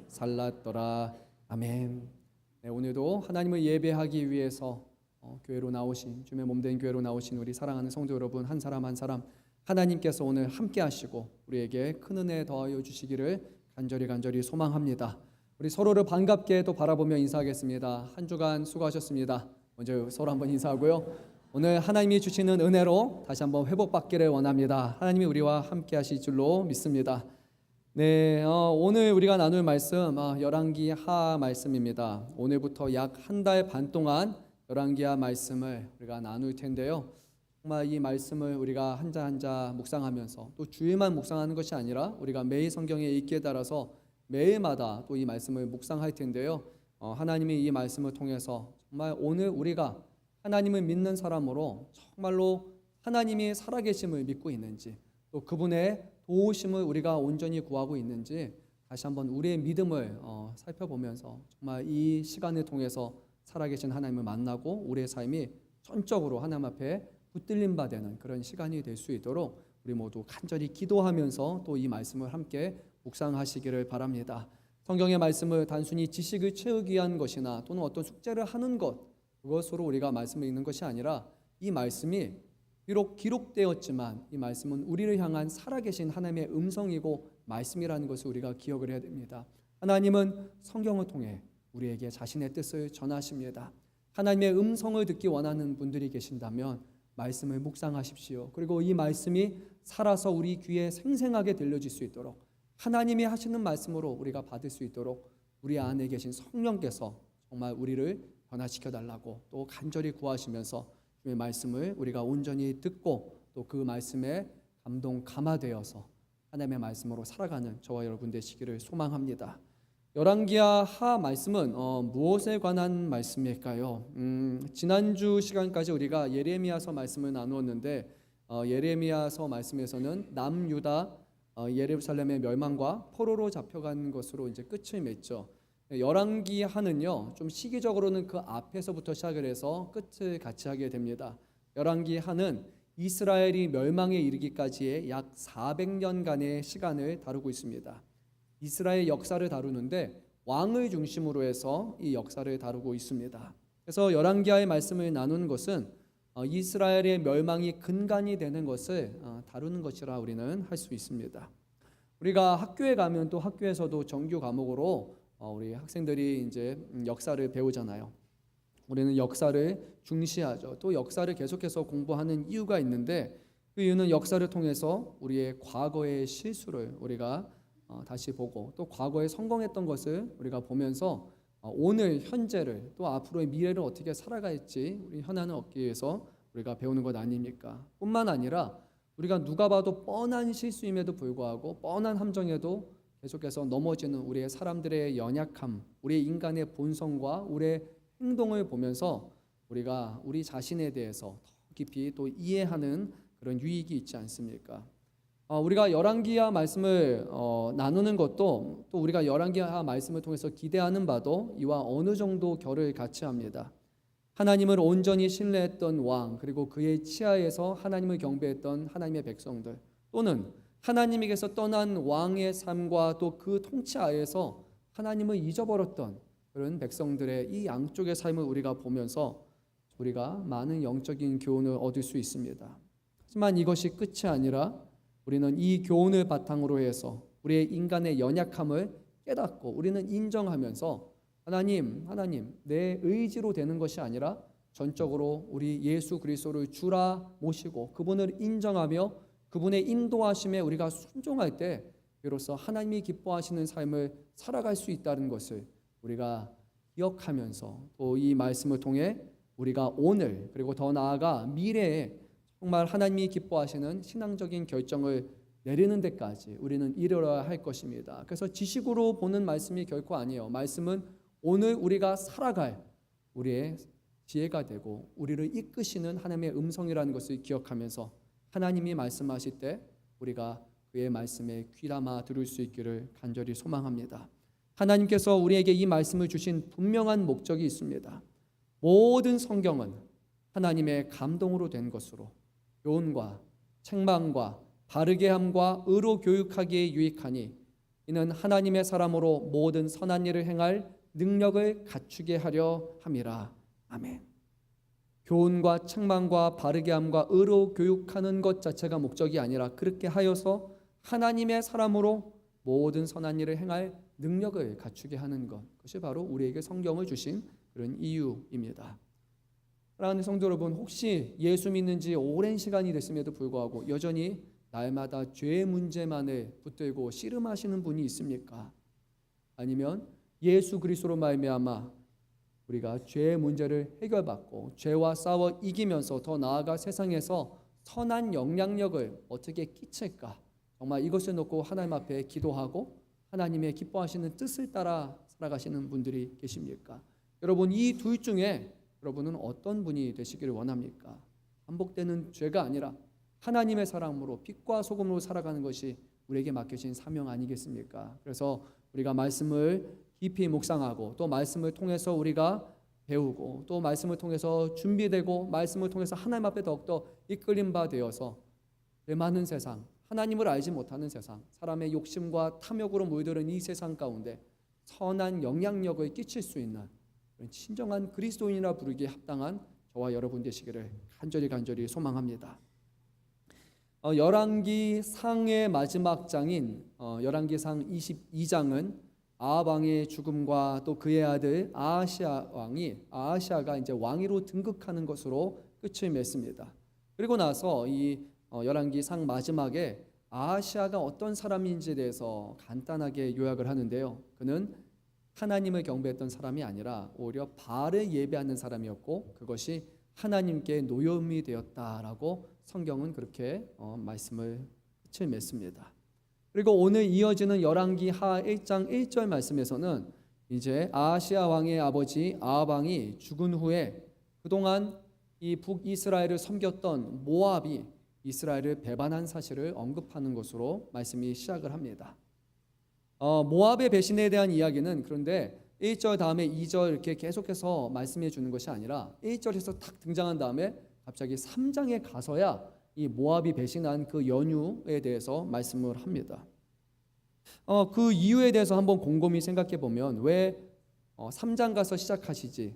살랐더라. 아멘. 네, 오늘도 하나님을 예배하기 위해서 교회로 나오신, 주님의 몸된 교회로 나오신 우리 사랑하는 성도 여러분 한 사람 한 사람 하나님께서 오늘 함께 하시고 우리에게 큰 은혜 더하여 주시기를 간절히 소망합니다. 우리 서로를 반갑게 또 바라보며 인사하겠습니다. 한 주간 수고하셨습니다. 먼저 서로 한번 인사하고요. 오늘 하나님이 주시는 은혜로 다시 한번 회복받기를 원합니다. 하나님이 우리와 함께 하실 줄로 믿습니다. 네, 오늘 우리가 나눌 말씀 열왕기하 말씀입니다. 오늘부터 약 한 달 반 동안 열왕기하 말씀을 우리가 나눌 텐데요. 정말 이 말씀을 우리가 한자 한자 묵상하면서 또 주일만 묵상하는 것이 아니라 우리가 매일 성경에 읽기에 따라서 매일마다 또 이 말씀을 묵상할 텐데요. 하나님이 이 말씀을 통해서 정말 오늘 우리가 하나님을 믿는 사람으로 정말로 하나님이 살아계심을 믿고 있는지 또 그분의 도우심을 우리가 온전히 구하고 있는지 다시 한번 우리의 믿음을 살펴보면서 정말 이 시간을 통해서 살아계신 하나님을 만나고 우리의 삶이 전적으로 하나님 앞에 붙들림 받는 그런 시간이 될 수 있도록 우리 모두 간절히 기도하면서 또 이 말씀을 함께 묵상하시기를 바랍니다. 성경의 말씀을 단순히 지식을 채우기 위한 것이나 또는 어떤 숙제를 하는 것, 그것으로 우리가 말씀을 읽는 것이 아니라 이 말씀이 비록 기록되었지만 이 말씀은 우리를 향한 살아계신 하나님의 음성이고 말씀이라는 것을 우리가 기억을 해야 됩니다. 하나님은 성경을 통해 우리에게 자신의 뜻을 전하십니다. 하나님의 음성을 듣기 원하는 분들이 계신다면 말씀을 묵상하십시오. 그리고 이 말씀이 살아서 우리 귀에 생생하게 들려질 수 있도록 하나님이 하시는 말씀으로 우리가 받을 수 있도록 우리 안에 계신 성령께서 정말 우리를 변화시켜 달라고 또 간절히 구하시면서 주의 말씀을 우리가 온전히 듣고 또 그 말씀에 감화되어서 하나님의 말씀으로 살아가는 저와 여러분 되시기를 소망합니다. 열왕기하 말씀은 무엇에 관한 말씀일까요? 지난주 시간까지 우리가 예레미야서 말씀을 나누었는데 예레미야서 말씀에서는 남유다 예루살렘의 멸망과 포로로 잡혀간 것으로 이제 끝을 맺죠. 열왕기하는요 좀 시기적으로는 그 앞에서부터 시작을 해서 끝을 같이 하게 됩니다. 열왕기하는 이스라엘이 멸망에 이르기까지의 약 400년간의 시간을 다루고 있습니다. 이스라엘 역사를 다루는데 왕을 중심으로 해서 이 역사를 다루고 있습니다. 그래서 열왕기하의 말씀을 나누는 것은 이스라엘의 멸망이 근간이 되는 것을 다루는 것이라 우리는 할 수 있습니다. 우리가 학교에 가면 또 학교에서도 정규 과목으로 우리 학생들이 이제 역사를 배우잖아요. 우리는 역사를 중시하죠. 또 역사를 계속해서 공부하는 이유가 있는데 그 이유는 역사를 통해서 우리의 과거의 실수를 우리가 다시 보고 또 과거에 성공했던 것을 우리가 보면서 오늘 현재를 또 앞으로의 미래를 어떻게 살아갈지 우리 현안을 얻기 위해서 우리가 배우는 것 아닙니까? 뿐만 아니라 우리가 누가 봐도 뻔한 실수임에도 불구하고 뻔한 함정에도 계속해서 넘어지는 우리의 사람들의 연약함, 우리의 인간의 본성과 우리의 행동을 보면서 우리가 우리 자신에 대해서 더 깊이 또 이해하는 그런 유익이 있지 않습니까? 우리가 열왕기하 말씀을 나누는 것도 또 우리가 열왕기하 말씀을 통해서 기대하는 바도 이와 어느 정도 결을 같이 합니다. 하나님을 온전히 신뢰했던 왕 그리고 그의 치하에서 하나님을 경배했던 하나님의 백성들 또는 하나님에게서 떠난 왕의 삶과 또 그 통치하에서 하나님을 잊어버렸던 그런 백성들의 이 양쪽의 삶을 우리가 보면서 우리가 많은 영적인 교훈을 얻을 수 있습니다. 하지만 이것이 끝이 아니라 우리는 이 교훈을 바탕으로 해서 우리의 인간의 연약함을 깨닫고 우리는 인정하면서 하나님 내 의지로 되는 것이 아니라 전적으로 우리 예수 그리스도를 주라 모시고 그분을 인정하며 그분의 인도하심에 우리가 순종할 때 비로소 하나님이 기뻐하시는 삶을 살아갈 수 있다는 것을 우리가 기억하면서 또 이 말씀을 통해 우리가 오늘 그리고 더 나아가 미래에 정말 하나님이 기뻐하시는 신앙적인 결정을 내리는 데까지 우리는 이르러야 할 것입니다. 그래서 지식으로 보는 말씀이 결코 아니에요. 말씀은 오늘 우리가 살아갈 우리의 지혜가 되고 우리를 이끄시는 하나님의 음성이라는 것을 기억하면서 하나님이 말씀하실 때 우리가 그의 말씀에 귀담아 들을 수 있기를 간절히 소망합니다. 하나님께서 우리에게 이 말씀을 주신 분명한 목적이 있습니다. 모든 성경은 하나님의 감동으로 된 것으로 교훈과 책망과 바르게 함과 의로 교육하기에 유익하니 이는 하나님의 사람으로 모든 선한 일을 행할 능력을 갖추게 하려 함이라. 아멘. 교훈과 책망과 바르게 함과 의로 교육하는 것 자체가 목적이 아니라 그렇게 하여서 하나님의 사람으로 모든 선한 일을 행할 능력을 갖추게 하는 것, 그것이 바로 우리에게 성경을 주신 그런 이유입니다. 사랑하는 성도 여러분, 혹시 예수 믿는 지 오랜 시간이 됐음에도 불구하고 여전히 날마다 죄의 문제만을 붙들고 씨름하시는 분이 있습니까? 아니면 예수 그리스도로 말미암아 우리가 죄의 문제를 해결받고 죄와 싸워 이기면서 더 나아가 세상에서 선한 영향력을 어떻게 끼칠까? 정말 이것을 놓고 하나님 앞에 기도하고 하나님의 기뻐하시는 뜻을 따라 살아가시는 분들이 계십니까? 여러분, 이 둘 중에 여러분은 어떤 분이 되시기를 원합니까? 반복되는 죄가 아니라 하나님의 사랑으로 빛과 소금으로 살아가는 것이 우리에게 맡겨진 사명 아니겠습니까? 그래서 우리가 말씀을 깊이 묵상하고 또 말씀을 통해서 우리가 배우고 또 말씀을 통해서 준비되고 말씀을 통해서 하나님 앞에 더욱더 이끌림 바 되어서 많은 세상, 하나님을 알지 못하는 세상, 사람의 욕심과 탐욕으로 물들은 이 세상 가운데 선한 영향력을 끼칠 수 있는 진정한 그리스도인이라 부르기에 합당한 저와 여러분 되시기를 간절히 소망합니다. 열왕기상의 마지막 장인 열왕기상 22장은 아합 왕의 죽음과 또 그의 아들 아하시아가 이제 왕위로 등극하는 것으로 끝을 맺습니다. 그리고 나서 이 열왕기상 마지막에 아하시아가 어떤 사람인지에 대해서 간단하게 요약을 하는데요. 그는 하나님을 경배했던 사람이 아니라 오히려 바알을 예배하는 사람이었고 그것이 하나님께 노여움이 되었다라고 성경은 그렇게 말씀을 끝을 맺습니다. 그리고 오늘 이어지는 열왕기하 1장 1절 말씀에서는 이제 아하시아 왕의 아버지 아합 왕이 죽은 후에 그동안 이 북이스라엘을 섬겼던 모압이 이스라엘을 배반한 사실을 언급하는 것으로 말씀이 시작을 합니다. 모압의 배신에 대한 이야기는 그런데 1절 다음에 2절 이렇게 계속해서 말씀해 주는 것이 아니라 1절에서 탁 등장한 다음에 갑자기 3장에 가서야 이 모압이 배신한 그 연유에 대해서 말씀을 합니다. 그 이유에 대해서 한번 곰곰이 생각해 보면 왜 3장 가서 시작하시지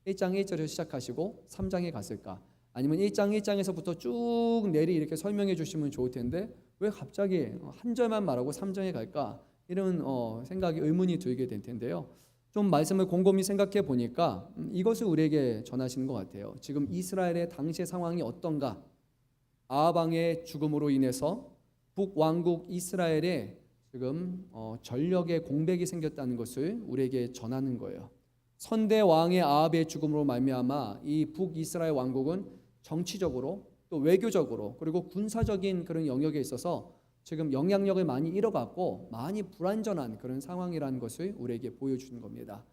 1장 1절에서 시작하시고 3장에 갔을까? 아니면 1장 1장에서부터 쭉 내리 이렇게 설명해 주시면 좋을 텐데 왜 갑자기 한 절만 말하고 3장에 갈까? 이런 생각이 의문이 들게 될 텐데요. 좀 말씀을 곰곰이 생각해 보니까 이것을 우리에게 전하시는 것 같아요. 지금 이스라엘의 당시의 상황이 어떤가? 아합 왕의 죽음으로 인해서 북왕국 이스라엘에 지금 전력의 공백이 생겼다는 것을 우리에게 전하는 거예요. 선대 왕의 아합의 죽음으로 말미암아 이 북이스라엘 왕국은 정치적으로 또 외교적으로 그리고 군사적인 그런 영역에 있어서 지금 영향력을 많이 잃어갔고 많이 불완전한 그런 상황이라는 것을 우리에게 보여주는 겁니다.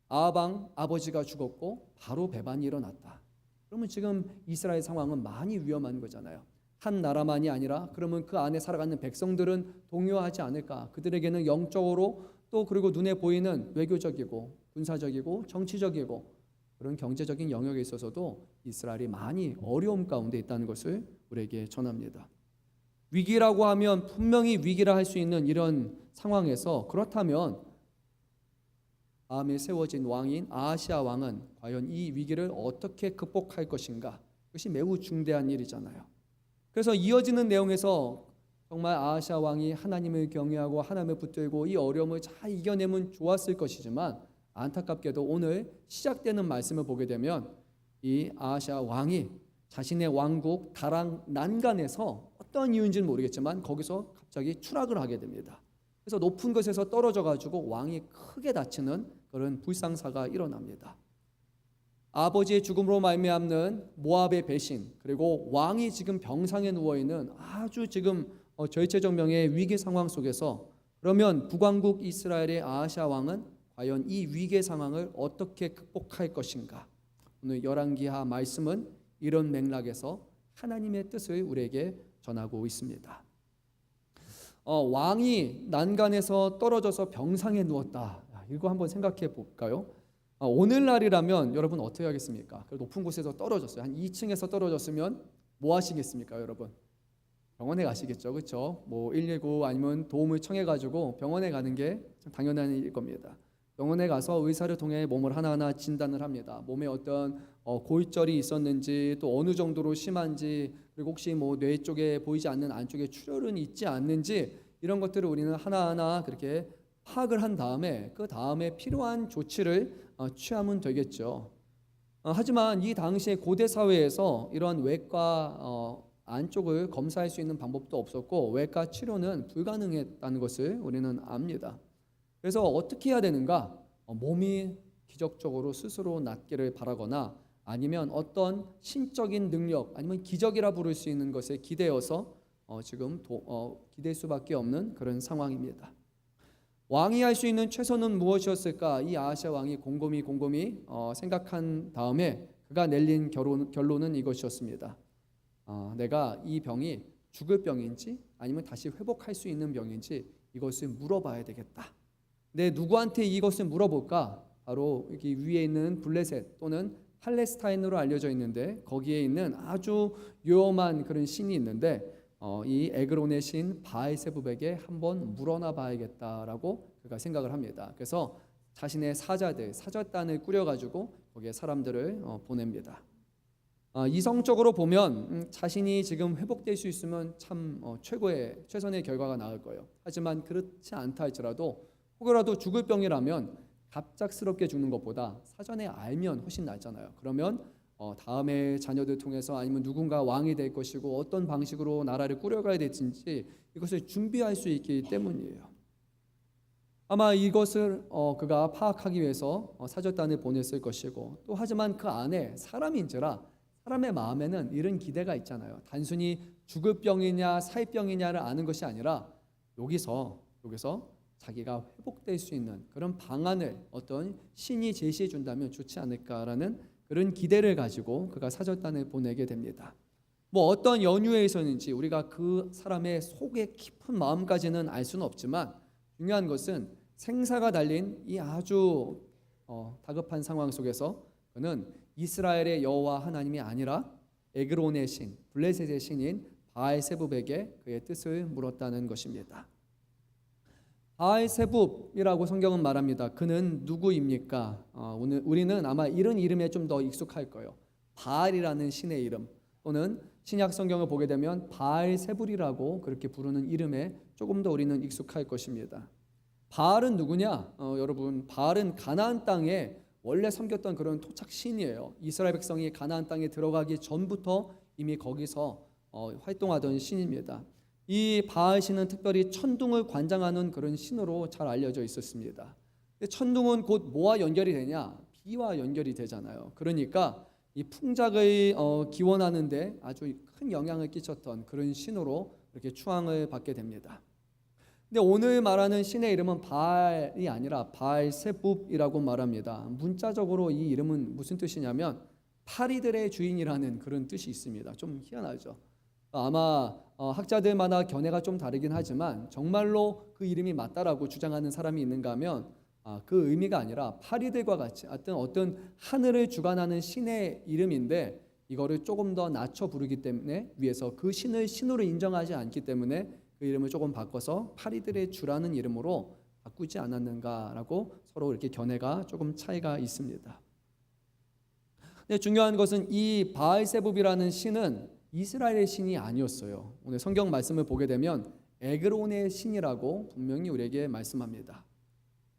아합 왕 아버지가 죽었고 바로 배반이 일어났다. 그러면 지금 이스라엘 상황은 많이 위험한 거잖아요. 한 나라만이 아니라 그러면 그 안에 살아가는 백성들은 동요하지 않을까? 그들에게는 영적으로 또 그리고 눈에 보이는 외교적이고 군사적이고 정치적이고 그런 경제적인 영역에 있어서도 이스라엘이 많이 어려움 가운데 있다는 것을 우리에게 전합니다. 위기라고 하면 분명히 위기라 할 수 있는 이런 상황에서 그렇다면 다음에 세워진 왕인 아하시아 왕은 과연 이 위기를 어떻게 극복할 것인가? 그것이 매우 중대한 일이잖아요. 그래서 이어지는 내용에서 정말 아하시아 왕이 하나님을 경외하고 하나님을 붙들고 이 어려움을 잘 이겨내면 좋았을 것이지만 안타깝게도 오늘 시작되는 말씀을 보게 되면 이 아하시아 왕이 자신의 왕국 다랑 난간에서 어떤 이유인지는 모르겠지만 거기서 갑자기 추락을 하게 됩니다. 그래서 높은 곳에서 떨어져 가지고 왕이 크게 다치는 그런 불상사가 일어납니다. 아버지의 죽음으로 말미암는 모압의 배신 그리고 왕이 지금 병상에 누워 있는 아주 지금 절체절명의 위기 상황 속에서 그러면 북왕국 이스라엘의 아하시아 왕은 과연 이 위기 상황을 어떻게 극복할 것인가? 오늘 열왕기하 말씀은 이런 맥락에서 하나님의 뜻을 우리에게 전하고 있습니다. 왕이 난간에서 떨어져서 병상에 누웠다. 이거 한번 생각해 볼까요? 오늘날이라면 여러분 어떻게 하겠습니까? 높은 곳에서 떨어졌어요. 한 2층에서 떨어졌으면 뭐 하시겠습니까, 여러분? 병원에 가시겠죠, 그렇죠? 뭐 119 아니면 도움을 청해가지고 병원에 가는 게 당연한 일일 겁니다. 병원에 가서 의사를 통해 몸을 하나하나 진단을 합니다. 몸에 어떤 골절이 있었는지, 또 어느 정도로 심한지, 그리고 혹시 뭐 뇌 쪽에 보이지 않는 안쪽에 출혈은 있지 않는지, 이런 것들을 우리는 하나하나 그렇게 파악을 한 다음에 그 다음에 필요한 조치를 취하면 되겠죠. 하지만 이 당시에 고대 사회에서 이런 외과 안쪽을 검사할 수 있는 방법도 없었고 외과 치료는 불가능했다는 것을 우리는 압니다. 그래서 어떻게 해야 되는가? 몸이 기적적으로 스스로 낫기를 바라거나 아니면 어떤 신적인 능력 아니면 기적이라 부를 수 있는 것에 기대어서 지금 기댈 수밖에 없는 그런 상황입니다. 왕이 할 수 있는 최선은 무엇이었을까? 이 아하시아 왕이 곰곰이 생각한 다음에 그가 내린 결론은 이것이었습니다. 내가 이 병이 죽을 병인지 아니면 다시 회복할 수 있는 병인지 이것을 물어봐야 되겠다. 내 누구한테 이것을 물어볼까? 바로 여기 위에 있는 블레셋 또는 팔레스타인으로 알려져 있는데 거기에 있는 아주 위험한 그런 신이 있는데 이 에그론의 신 바알세붑에게 한번 물어나 봐야겠다라고 그가 생각을 합니다. 그래서 자신의 사절단을 꾸려가지고 거기에 사람들을 보냅니다. 이성적으로 보면 자신이 지금 회복될 수 있으면 참 최선의 결과가 나을 거예요. 하지만 그렇지 않다 할지라도 혹여라도 죽을 병이라면 갑작스럽게 죽는 것보다 사전에 알면 훨씬 낫잖아요. 그러면 다음에 자녀들 통해서 아니면 누군가 왕이 될 것이고 어떤 방식으로 나라를 꾸려가야 될지 이것을 준비할 수 있기 때문이에요. 아마 이것을 그가 파악하기 위해서 사절단을 보냈을 것이고 또 하지만 그 안에 사람인지라 사람의 마음에는 이런 기대가 있잖아요. 단순히 죽을 병이냐 살 병이냐를 아는 것이 아니라 여기서 자기가 회복될 수 있는 그런 방안을 어떤 신이 제시해 준다면 좋지 않을까라는 그런 기대를 가지고 그가 사절단을 보내게 됩니다. 뭐 어떤 연유에 있었는지 우리가 그 사람의 속의 깊은 마음까지는 알 수는 없지만 중요한 것은 생사가 달린 이 아주 다급한 상황 속에서 그는 이스라엘의 여호와 하나님이 아니라 에그론의 신, 블레셋의 신인 바알세붑에게 그의 뜻을 물었다는 것입니다. 바알세붑이라고 성경은 말합니다. 그는 누구입니까? 오늘 우리는 아마 이런 이름에 좀 더 익숙할 거예요. 바알이라는 신의 이름 또는 신약 성경을 보게 되면 바알세불이라고 그렇게 부르는 이름에 조금 더 우리는 익숙할 것입니다. 바알은 누구냐? 여러분, 바알은 가나안 땅에 원래 섬겼던 그런 토착 신이에요. 이스라엘 백성이 가나안 땅에 들어가기 전부터 이미 거기서 활동하던 신입니다. 이 바알 신은 특별히 천둥을 관장하는 그런 신으로 잘 알려져 있었습니다. 천둥은 곧 뭐와 연결이 되냐? 비와 연결이 되잖아요. 그러니까 이 풍작을 기원하는데 아주 큰 영향을 끼쳤던 그런 신으로 이렇게 추앙을 받게 됩니다. 근데 오늘 말하는 신의 이름은 바알이 아니라 바알세붑이라고 말합니다. 문자적으로 이 이름은 무슨 뜻이냐면 파리들의 주인이라는 그런 뜻이 있습니다. 좀 희한하죠. 아마 학자들마다 견해가 좀 다르긴 하지만 정말로 그 이름이 맞다라고 주장하는 사람이 있는가 하면 그 의미가 아니라 파리들과 같이 어떤 하늘을 주관하는 신의 이름인데 이거를 조금 더 낮춰 부르기 때문에 위해서 그 신을 신으로 인정하지 않기 때문에 그 이름을 조금 바꿔서 파리들의 주라는 이름으로 바꾸지 않았는가라고 서로 이렇게 견해가 조금 차이가 있습니다. 근데 중요한 것은 이 바알세붑이라는 신은 이스라엘의 신이 아니었어요. 오늘 성경 말씀을 보게 되면 에그론의 신이라고 분명히 우리에게 말씀합니다.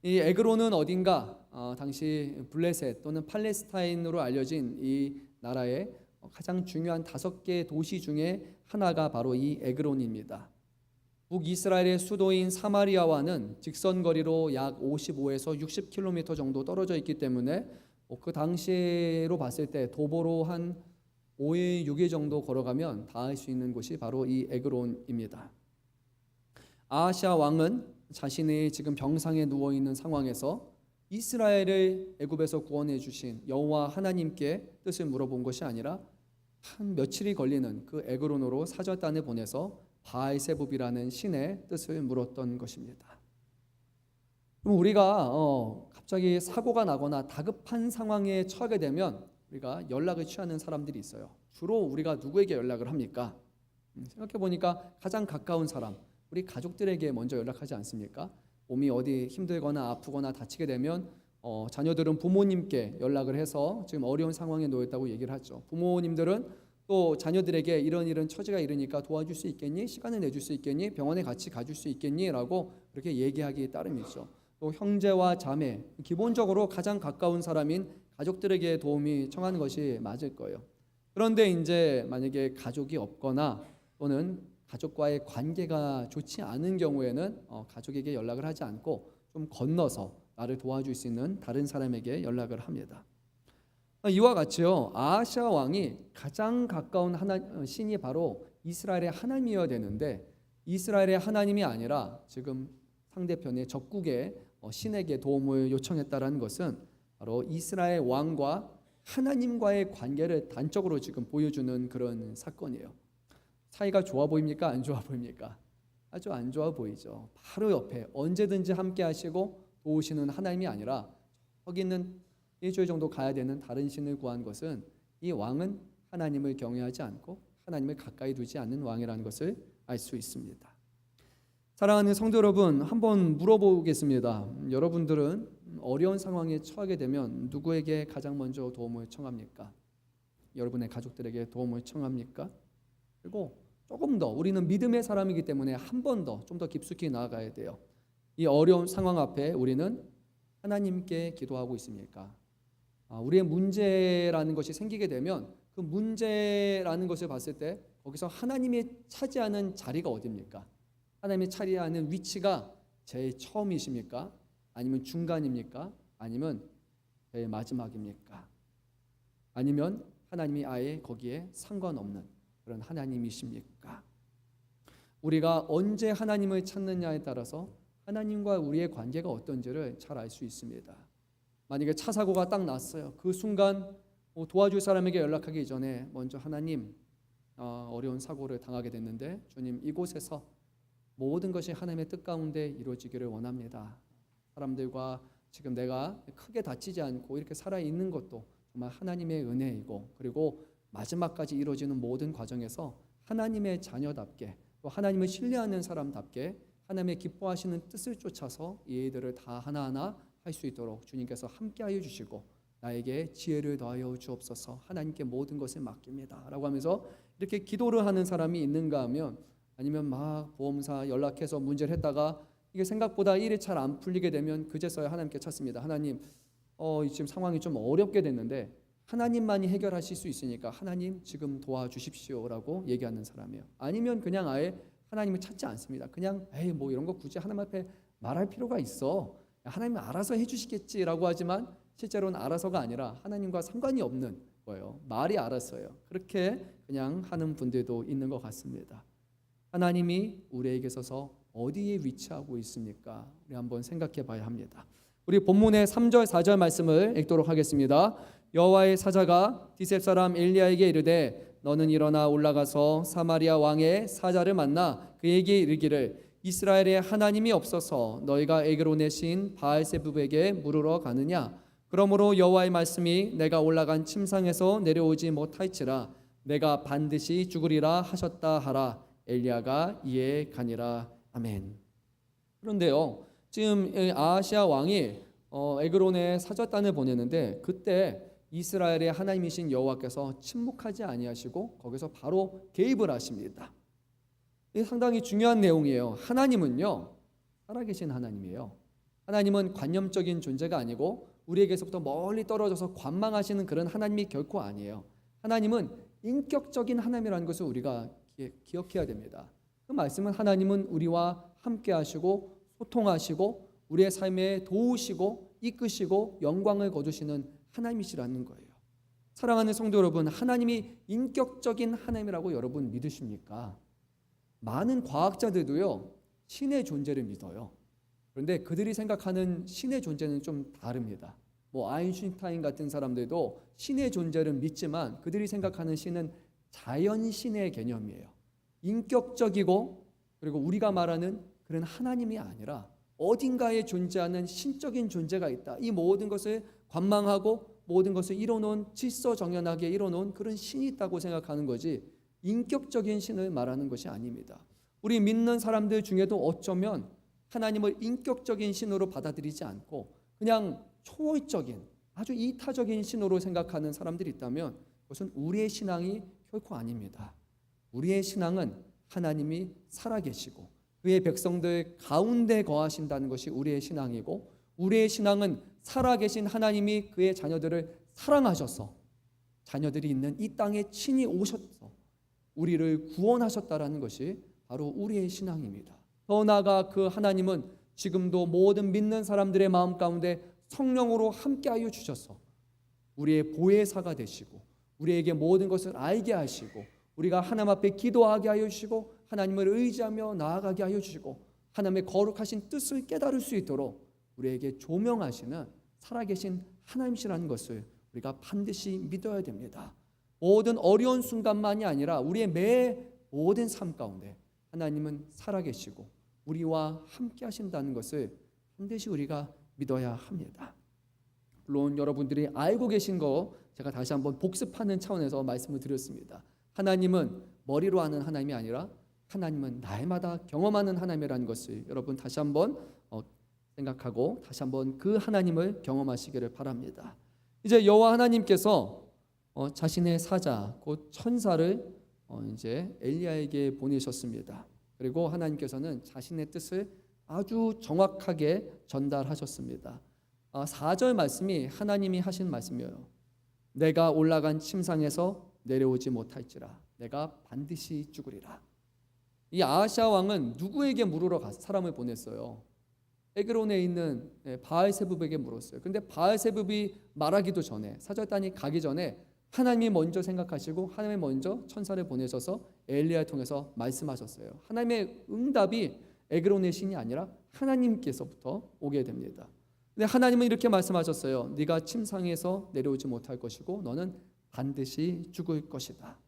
이 에그론은 어딘가 당시 블레셋 또는 팔레스타인으로 알려진 이 나라의 가장 중요한 5개 도시 중에 하나가 바로 이 에그론입니다. 북이스라엘의 수도인 사마리아와는 직선거리로 약 55에서 60km 정도 떨어져 있기 때문에 그 당시로 봤을 때 도보로 한 5일, 6일 정도 걸어가면 닿을 수 있는 곳이 바로 이 에그론입니다. 아하시아 왕은 자신이 지금 병상에 누워있는 상황에서 이스라엘을 애굽에서 구원해 주신 여호와 하나님께 뜻을 물어본 것이 아니라 한 며칠이 걸리는 그 에그론으로 사절단을 보내서 바알세붑이라는 신의 뜻을 물었던 것입니다. 그럼 우리가 갑자기 사고가 나거나 다급한 상황에 처하게 되면 우리가 연락을 취하는 사람들이 있어요. 주로 우리가 누구에게 연락을 합니까? 생각해 보니까 가장 가까운 사람, 우리 가족들에게 먼저 연락하지 않습니까? 몸이 어디 힘들거나 아프거나 다치게 되면 자녀들은 부모님께 연락을 해서 지금 어려운 상황에 놓였다고 얘기를 하죠. 부모님들은 또 자녀들에게 이런 처지가 이르니까 도와줄 수 있겠니? 시간을 내줄 수 있겠니? 병원에 같이 가줄 수 있겠니? 라고 그렇게 얘기하기 따름이죠. 또 형제와 자매, 기본적으로 가장 가까운 사람인 가족들에게 도움이 청하는 것이 맞을 거예요. 그런데 이제 만약에 가족이 없거나 또는 가족과의 관계가 좋지 않은 경우에는 가족에게 연락을 하지 않고 좀 건너서 나를 도와줄 수 있는 다른 사람에게 연락을 합니다. 이와 같이요, 아하시아 왕이 가장 가까운 신이 바로 이스라엘의 하나님이어야 되는데 이스라엘의 하나님이 아니라 지금 상대편의 적국의 신에게 도움을 요청했다라는 것은 바로 이스라엘 왕과 하나님과의 관계를 단적으로 지금 보여주는 그런 사건이에요. 사이가 좋아 보입니까? 안 좋아 보입니까? 아주 안 좋아 보이죠. 바로 옆에 언제든지 함께 하시고 도우시는 하나님이 아니라 거기 있는 일주일 정도 가야 되는 다른 신을 구한 것은 이 왕은 하나님을 경외하지 않고 하나님을 가까이 두지 않는 왕이라는 것을 알 수 있습니다. 사랑하는 성도 여러분, 한번 물어보겠습니다. 여러분들은 어려운 상황에 처하게 되면 누구에게 가장 먼저 도움을 청합니까? 여러분의 가족들에게 도움을 청합니까? 그리고 조금 더 우리는 믿음의 사람이기 때문에 한 번 더 좀 더 깊숙이 나아가야 돼요. 이 어려운 상황 앞에 우리는 하나님께 기도하고 있습니까? 우리의 문제라는 것이 생기게 되면 그 문제라는 것을 봤을 때 거기서 하나님이 차지하는 자리가 어디입니까? 하나님이 차지하는 위치가 제일 처음이십니까? 아니면 중간입니까? 아니면 제일 마지막입니까? 아니면 하나님이 아예 거기에 상관없는 그런 하나님이십니까? 우리가 언제 하나님을 찾느냐에 따라서 하나님과 우리의 관계가 어떤지를 잘 알 수 있습니다. 만약에 차 사고가 딱 났어요. 그 순간 도와줄 사람에게 연락하기 전에 먼저 하나님, 어려운 사고를 당하게 됐는데 주님, 이곳에서 모든 것이 하나님의 뜻 가운데 이루어지기를 원합니다. 사람들과 지금 내가 크게 다치지 않고 이렇게 살아있는 것도 정말 하나님의 은혜이고, 그리고 마지막까지 이루어지는 모든 과정에서 하나님의 자녀답게 또 하나님을 신뢰하는 사람답게 하나님의 기뻐하시는 뜻을 쫓아서 이 일들을 다 하나하나 할 수 있도록 주님께서 함께하여 주시고 나에게 지혜를 더하여 주옵소서, 하나님께 모든 것을 맡깁니다 라고 하면서 이렇게 기도를 하는 사람이 있는가 하면, 아니면 막 보험사 연락해서 문제를 했다가 이게 생각보다 일이 잘 안 풀리게 되면 그제서야 하나님께 찾습니다. 하나님, 지금 상황이 좀 어렵게 됐는데 하나님만이 해결하실 수 있으니까 하나님 지금 도와주십시오라고 얘기하는 사람이에요. 아니면 그냥 아예 하나님을 찾지 않습니다. 그냥 뭐 이런 거 굳이 하나님 앞에 말할 필요가 있어, 하나님은 알아서 해주시겠지라고 하지만 실제로는 알아서가 아니라 하나님과 상관이 없는 거예요. 말이 알았어요. 그렇게 그냥 하는 분들도 있는 것 같습니다. 하나님이 우리에게 있어서 어디에 위치하고 있습니까? 우리 한번 생각해 봐야 합니다. 우리 본문의 3절 4절 말씀을 읽도록 하겠습니다. 여호와의 사자가 디셉 사람 엘리야에게 이르되 너는 일어나 올라가서 사마리아 왕의 사자를 만나 그에게 이르기를 이스라엘의 하나님이 없어서 너희가 에그론의 신 바알세붑에게 물으러 가느냐? 그러므로 여호와의 말씀이 내가 올라간 침상에서 내려오지 못할지라 내가 반드시 죽으리라 하셨다 하라. 엘리야가 이에 가니라. 아멘. 그런데요, 지금 아하시아 왕이 에그론에 사절단을 보내는데 그때 이스라엘의 하나님이신 여호와께서 침묵하지 아니하시고 거기서 바로 개입을 하십니다. 이게 상당히 중요한 내용이에요. 하나님은요, 살아계신 하나님이에요. 하나님은 관념적인 존재가 아니고 우리에게서부터 멀리 떨어져서 관망하시는 그런 하나님이 결코 아니에요. 하나님은 인격적인 하나님이라는 것을 우리가 기억해야 됩니다. 그 말씀은 하나님은 우리와 함께 하시고 소통하시고 우리의 삶에 도우시고 이끄시고 영광을 거두시는 하나님이시라는 거예요. 사랑하는 성도 여러분, 하나님이 인격적인 하나님이라고 여러분 믿으십니까? 많은 과학자들도요, 신의 존재를 믿어요. 그런데 그들이 생각하는 신의 존재는 좀 다릅니다. 아인슈타인 같은 사람들도 신의 존재를 믿지만 그들이 생각하는 신은 자연신의 개념이에요. 인격적이고 그리고 우리가 말하는 그런 하나님이 아니라 어딘가에 존재하는 신적인 존재가 있다. 이 모든 것을 관망하고 모든 것을 이뤄놓은 질서정연하게 이뤄놓은 그런 신이 있다고 생각하는 거지, 인격적인 신을 말하는 것이 아닙니다. 우리 믿는 사람들 중에도 어쩌면 하나님을 인격적인 신으로 받아들이지 않고 그냥 초월적인 아주 이타적인 신으로 생각하는 사람들이 있다면 그것은 우리의 신앙이 결코 아닙니다. 우리의 신앙은 하나님이 살아계시고 그의 백성들 가운데 거하신다는 것이 우리의 신앙이고, 우리의 신앙은 살아계신 하나님이 그의 자녀들을 사랑하셔서 자녀들이 있는 이 땅에 친히 오셔서 우리를 구원하셨다라는 것이 바로 우리의 신앙입니다. 더 나아가 그 하나님은 지금도 모든 믿는 사람들의 마음 가운데 성령으로 함께하여 주셔서 우리의 보혜사가 되시고 우리에게 모든 것을 알게 하시고 우리가 하나님 앞에 기도하게 하여 주시고 하나님을 의지하며 나아가게 하여 주시고 하나님의 거룩하신 뜻을 깨달을 수 있도록 우리에게 조명하시는 살아계신 하나님이시라는 것을 우리가 반드시 믿어야 됩니다. 모든 어려운 순간만이 아니라 우리의 매 모든 삶 가운데 하나님은 살아계시고 우리와 함께 하신다는 것을 반드시 우리가 믿어야 합니다. 물론 여러분들이 알고 계신 거 제가 다시 한번 복습하는 차원에서 말씀을 드렸습니다. 하나님은 머리로 아는 하나님이 아니라 하나님은 날마다 경험하는 하나님이라는 것을 여러분 다시 한번 생각하고 다시 한번 그 하나님을 경험하시기를 바랍니다. 이제 여호와 하나님께서 자신의 사자 곧 천사를 이제 엘리야에게 보내셨습니다. 그리고 하나님께서는 자신의 뜻을 아주 정확하게 전달하셨습니다. 4절 말씀이 하나님이 하신 말씀이에요. 내가 올라간 침상에서 내려오지 못할지라 내가 반드시 죽으리라. 이 아하시아 왕은 누구에게 물으러 사람을 보냈어요? 에그론에 있는 바알세붑에게 물었어요. 근데 바알세붑이 말하기도 전에 사절단이 가기 전에 하나님이 먼저 생각하시고 하나님이 먼저 천사를 보내셔서 엘리야를 통해서 말씀하셨어요. 하나님의 응답이 에그론의 신이 아니라 하나님께서부터 오게 됩니다. 근데 하나님은 이렇게 말씀하셨어요. 네가 침상에서 내려오지 못할 것이고 너는 반드시 죽을 것이다.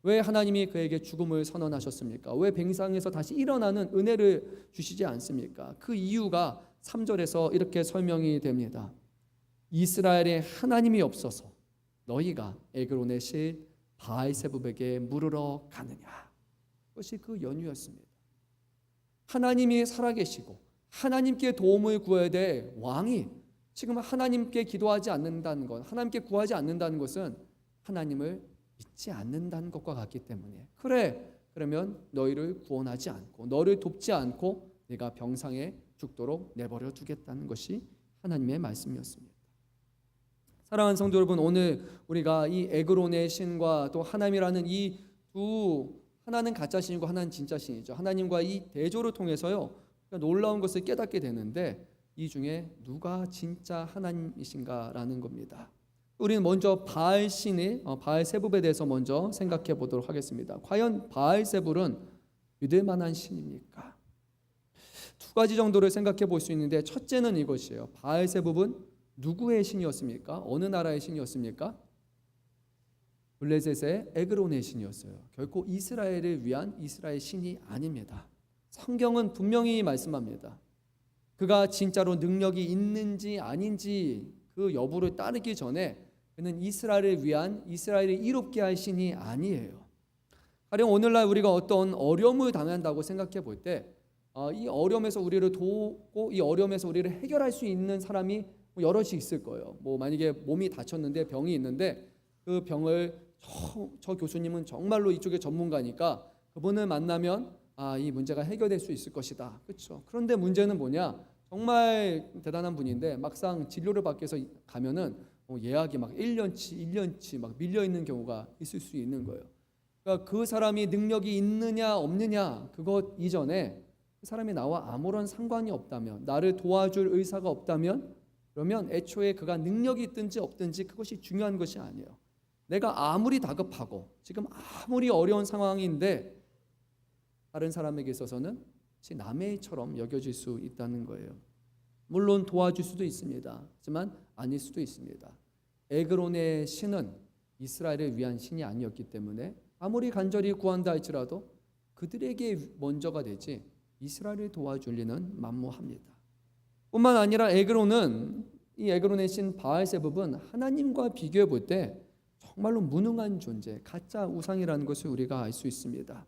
왜 하나님이 그에게 죽음을 선언하셨습니까? 왜 병상에서 다시 일어나는 은혜를 주시지 않습니까? 그 이유가 3절에서 이렇게 설명이 됩니다. 이스라엘에 하나님이 없어서 너희가 에그론의 실 바알세붑에게 물으러 가느냐. 그것이 그 연유였습니다. 하나님이 살아계시고 하나님께 도움을 구해야 될 왕이 지금 하나님께 기도하지 않는다는 것, 하나님께 구하지 않는다는 것은 하나님을 믿지 않는다는 것과 같기 때문에 그러면 너희를 구원하지 않고 너를 돕지 않고 내가 병상에 죽도록 내버려 두겠다는 것이 하나님의 말씀이었습니다. 사랑하는 성도 여러분, 오늘 우리가 이 에그론의 신과 또 하나님이라는 이 두, 하나는 가짜 신이고 하나는 진짜 신이죠. 하나님과 이 대조를 통해서요 놀라운 것을 깨닫게 되는데 이 중에 누가 진짜 하나님이신가라는 겁니다. 우리는 먼저 바알신의 바알세붑에 대해서 먼저 생각해 보도록 하겠습니다. 과연 바알세붑은 믿을 만한 신입니까? 두 가지 정도를 생각해 볼 수 있는데 첫째는 이것이에요. 바알세붑은 누구의 신이었습니까? 어느 나라의 신이었습니까? 블레셋의 에그론의 신이었어요. 결코 이스라엘을 위한 이스라엘 신이 아닙니다. 성경은 분명히 말씀합니다. 그가 진짜로 능력이 있는지 아닌지 그 여부를 따르기 전에 그는 이스라엘을 위한 이스라엘을 이롭게 할 신이 아니에요. 가령 오늘날 우리가 어떤 어려움을 당한다고 생각해 볼 때 이 어려움에서 우리를 도우고 이 어려움에서 우리를 해결할 수 있는 사람이 여럿이 있을 거예요. 만약에 몸이 다쳤는데 병이 있는데 그 병을 저 교수님은 정말로 이쪽의 전문가니까 그분을 만나면 이 문제가 해결될 수 있을 것이다. 그렇죠? 그런데 문제는 뭐냐? 정말 대단한 분인데 막상 진료를 받기 위해서 가면은 예약이 막 1년치 막 밀려 있는 경우가 있을 수 있는 거예요. 그러니까 그 사람이 능력이 있느냐 없느냐 그것 이전에 그 사람이 나와 아무런 상관이 없다면, 나를 도와줄 의사가 없다면, 그러면 애초에 그가 능력이 있든지 없든지 그것이 중요한 것이 아니에요. 내가 아무리 다급하고 지금 아무리 어려운 상황인데 다른 사람에게 있어서는 남의 일처럼 여겨질 수 있다는 거예요. 물론 도와줄 수도 있습니다. 하지만 아닐 수도 있습니다. 에그론의 신은 이스라엘을 위한 신이 아니었기 때문에 아무리 간절히 구한다 할지라도 그들에게 먼저가 되지 이스라엘을 도와줄 리는 만무합니다. 뿐만 아니라 이 에그론의 신 바알세붑은 하나님과 비교해 볼 때 정말로 무능한 존재, 가짜 우상이라는 것을 우리가 알 수 있습니다.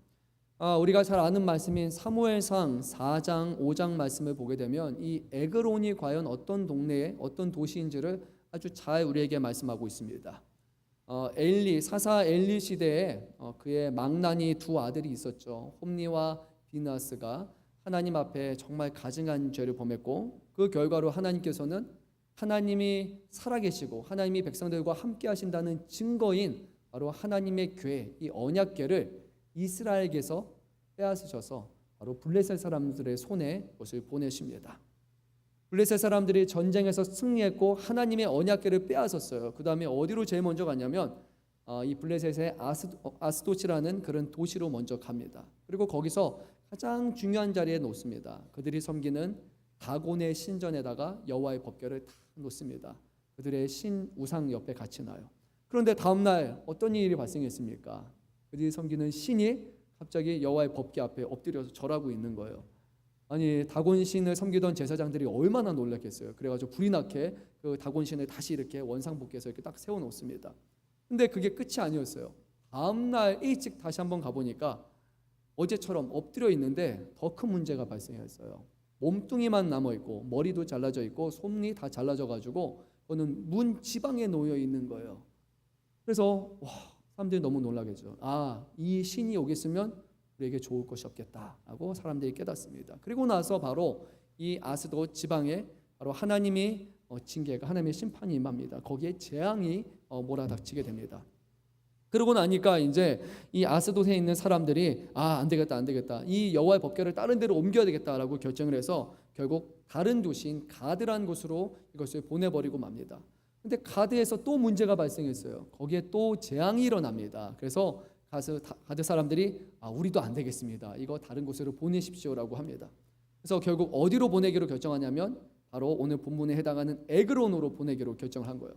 우리가 잘 아는 말씀인 사무엘상 4장, 5장 말씀을 보게 되면 이 에그론이 과연 어떤 동네에 어떤 도시인지를 아주 잘 우리에게 말씀하고 있습니다. 사사 엘리 시대에 그의 망나니 두 아들이 있었죠. 홈니와 비나스가 하나님 앞에 정말 가증한 죄를 범했고, 그 결과로 하나님께서는 하나님이 살아계시고 하나님이 백성들과 함께 하신다는 증거인 바로 하나님의 궤, 이 언약궤를 이스라엘에게서 빼앗으셔서 바로 블레셋 사람들의 손에 그것을 보내십니다. 블레셋 사람들이 전쟁에서 승리했고 하나님의 언약궤를 빼앗았어요. 그 다음에 어디로 제일 먼저 갔냐면 이 블레셋의 아스도치라는 그런 도시로 먼저 갑니다. 그리고 거기서 가장 중요한 자리에 놓습니다. 그들이 섬기는 다곤의 신전에다가 여호와의 법궤를 다 놓습니다. 그들의 신 우상 옆에 같이 놔요. 그런데 다음날 어떤 일이 발생했습니까? 그들이 섬기는 신이 갑자기 여호와의 법궤 앞에 엎드려서 절하고 있는 거예요. 아니, 다곤 신을 섬기던 제사장들이 얼마나 놀랐겠어요. 그래가지고 불이 나게 그 다곤 신을 다시 이렇게 원상복귀해서 이렇게 딱 세워놓습니다. 근데 그게 끝이 아니었어요. 다음날 일찍 다시 한번 가보니까 어제처럼 엎드려 있는데 더 큰 문제가 발생했어요. 몸뚱이만 남아있고 머리도 잘라져 있고 솜니 다 잘라져 가지고 그거는 문 지방에 놓여 있는 거예요. 그래서 사람들이 너무 놀라겠죠. 이 신이 여기 있으면 우리에게 좋을 것이 없겠다 하고 사람들이 깨닫습니다. 그리고 나서 바로 이 아스도 지방에 바로 하나님이 징계가, 하나님의 심판이 임합니다. 거기에 재앙이 몰아닥치게 됩니다. 그러고 나니까 이제 이 아스돗에 있는 사람들이 안 되겠다. 이 여호와의 법궤를 다른 데로 옮겨야 되겠다라고 결정을 해서 결국 다른 도시인 가드라는 곳으로 이것을 보내버리고 맙니다. 근데 가드에서 또 문제가 발생했어요. 거기에 또 재앙이 일어납니다. 그래서 가드 사람들이 우리도 안 되겠습니다. 이거 다른 곳으로 보내십시오라고 합니다. 그래서 결국 어디로 보내기로 결정하냐면 바로 오늘 본문에 해당하는 에그론으로 보내기로 결정한 거예요.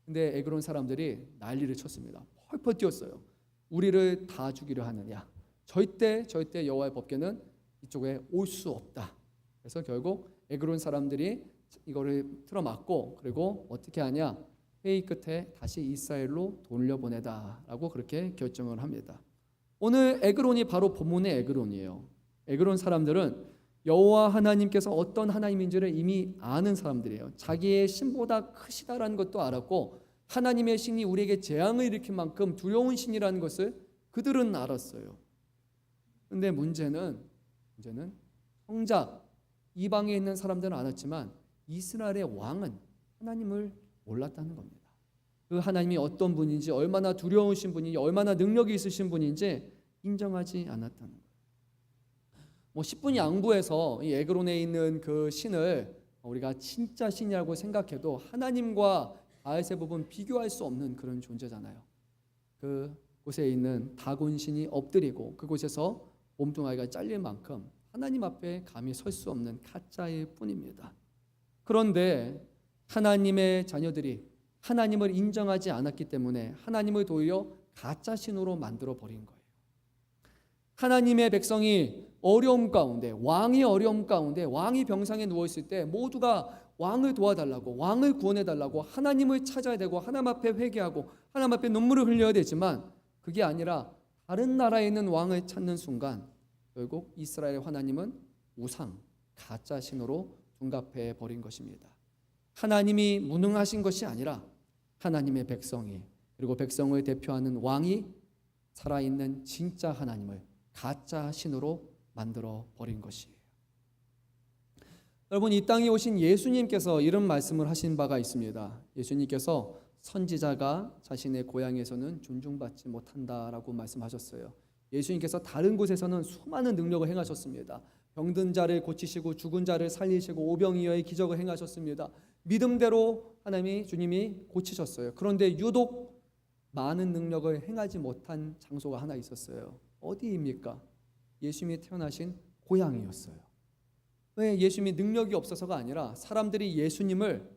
근데 에그론 사람들이 난리를 쳤습니다. 펄펄 뛰었어요. 우리를 다 죽이려 하느냐? 절대 여호와의 법궤는 이쪽에 올 수 없다. 그래서 결국 에그론 사람들이 이거를 틀어막고, 그리고 어떻게 하냐? 회의 끝에 다시 이스라엘로 돌려보내다라고 그렇게 결정을 합니다. 오늘 에그론이 바로 본문의 에그론이에요. 에그론 사람들은 여호와 하나님께서 어떤 하나님인지를 이미 아는 사람들이에요. 자기의 신보다 크시다라는 것도 알았고 하나님의 신이 우리에게 재앙을 일으킬 만큼 두려운 신이라는 것을 그들은 알았어요. 그런데 문제는 정작 이방에 있는 사람들은 알았지만 이스라엘의 왕은 하나님을 몰랐다는 겁니다. 그 하나님이 어떤 분인지, 얼마나 두려우신 분인지, 얼마나 능력이 있으신 분인지 인정하지 않았다는 거예요. 10분이 양보해서 이 에그론에 있는 그 신을 우리가 진짜 신이라고 생각해도 하나님과 바알세불은 비교할 수 없는 그런 존재잖아요. 그곳에 있는 다곤 신이 엎드리고 그곳에서 몸뚱아리가 잘릴 만큼 하나님 앞에 감히 설 수 없는 가짜일 뿐입니다. 그런데 하나님의 자녀들이 하나님을 인정하지 않았기 때문에 하나님을 도리어 가짜 신으로 만들어 버린 거예요. 하나님의 백성이 어려움 가운데, 왕이 어려움 가운데, 왕이 병상에 누워있을 때 모두가 왕을 도와달라고, 왕을 구원해달라고 하나님을 찾아야 되고 하나님 앞에 회개하고 하나님 앞에 눈물을 흘려야 되지만 그게 아니라 다른 나라에 있는 왕을 찾는 순간 결국 이스라엘 하나님은 우상, 가짜 신으로 둔갑해 버린 것입니다. 하나님이 무능하신 것이 아니라 하나님의 백성이, 그리고 백성을 대표하는 왕이 살아있는 진짜 하나님을 가짜 신으로 만들어 버린 것이에요. 여러분, 이 땅에 오신 예수님께서 이런 말씀을 하신 바가 있습니다. 예수님께서 선지자가 자신의 고향에서는 존중받지 못한다라고 말씀하셨어요. 예수님께서 다른 곳에서는 수많은 능력을 행하셨습니다. 병든 자를 고치시고 죽은 자를 살리시고 오병이어의 기적을 행하셨습니다. 믿음대로 주님이 고치셨어요. 그런데 유독 많은 능력을 행하지 못한 장소가 하나 있었어요. 어디입니까? 예수님이 태어나신 고향이었어요. 왜? 예수님이 능력이 없어서가 아니라 사람들이 예수님을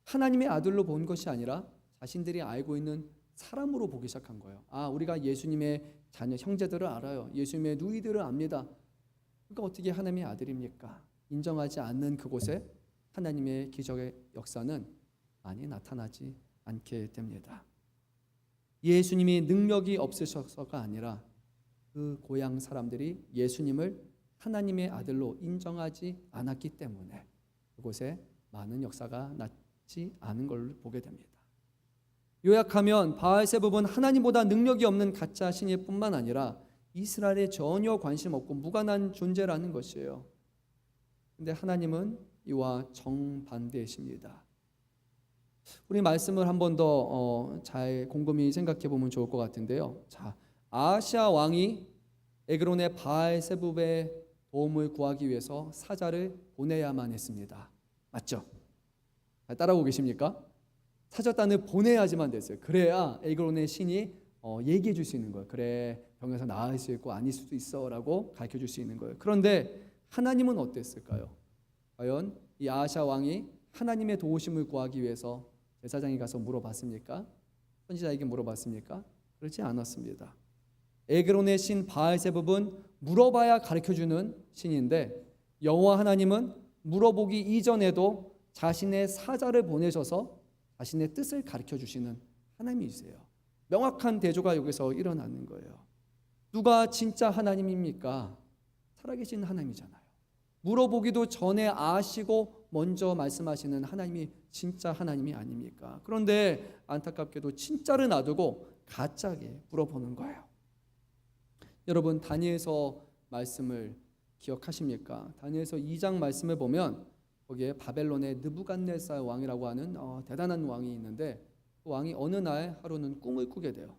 하나님의 아들로 본 것이 아니라 자신들이 알고 있는 사람으로 보기 시작한 거예요. 우리가 예수님의 자녀 형제들을 알아요. 예수님의 누이들을 압니다. 그러니까 어떻게 하나님의 아들입니까? 인정하지 않는 그곳에 하나님의 기적의 역사는 많이 나타나지 않게 됩니다. 예수님이 능력이 없으셔서가 아니라 그 고향 사람들이 예수님을 하나님의 아들로 인정하지 않았기 때문에 그곳에 많은 역사가 낫지 않은 걸 보게 됩니다. 요약하면 바알세불은 하나님보다 능력이 없는 가짜 신일 뿐만 아니라 이스라엘에 전혀 관심 없고 무관한 존재라는 것이에요. 근데 하나님은 이와 정반대이십니다. 우리 말씀을 한 번 더 잘 곰곰이 생각해 보면 좋을 것 같은데요. 자, 아하시아 왕이 에그론의 바알세불의 도움을 구하기 위해서 사자를 보내야만 했습니다. 맞죠? 따라오고 계십니까? 사절단을 보내야지만 됐어요. 그래야 에그론의 신이 얘기해 줄 수 있는 거예요. 그래, 병에서 나을 수 있고 아닐 수도 있어 라고 가르쳐 줄 수 있는 거예요. 그런데 하나님은 어땠을까요? 과연 이 아하시아 왕이 하나님의 도우심을 구하기 위해서 제사장이 가서 물어봤습니까? 선지자에게 물어봤습니까? 그렇지 않았습니다. 에그론의 신 바알세불은 물어봐야 가르쳐주는 신인데 여호와 하나님은 물어보기 이전에도 자신의 사자를 보내셔서 자신의 뜻을 가르쳐주시는 하나님이세요. 명확한 대조가 여기서 일어나는 거예요. 누가 진짜 하나님입니까? 살아계신 하나님이잖아요. 물어보기도 전에 아시고 먼저 말씀하시는 하나님이 진짜 하나님이 아닙니까? 그런데 안타깝게도 진짜를 놔두고 가짜게 물어보는 거예요. 여러분 다니엘서 말씀을 기억하십니까? 다니엘서 2장 말씀을 보면 거기에 바벨론의 느부갓네살 왕이라고 하는 대단한 왕이 있는데 그 왕이 어느 날 하루는 꿈을 꾸게 돼요.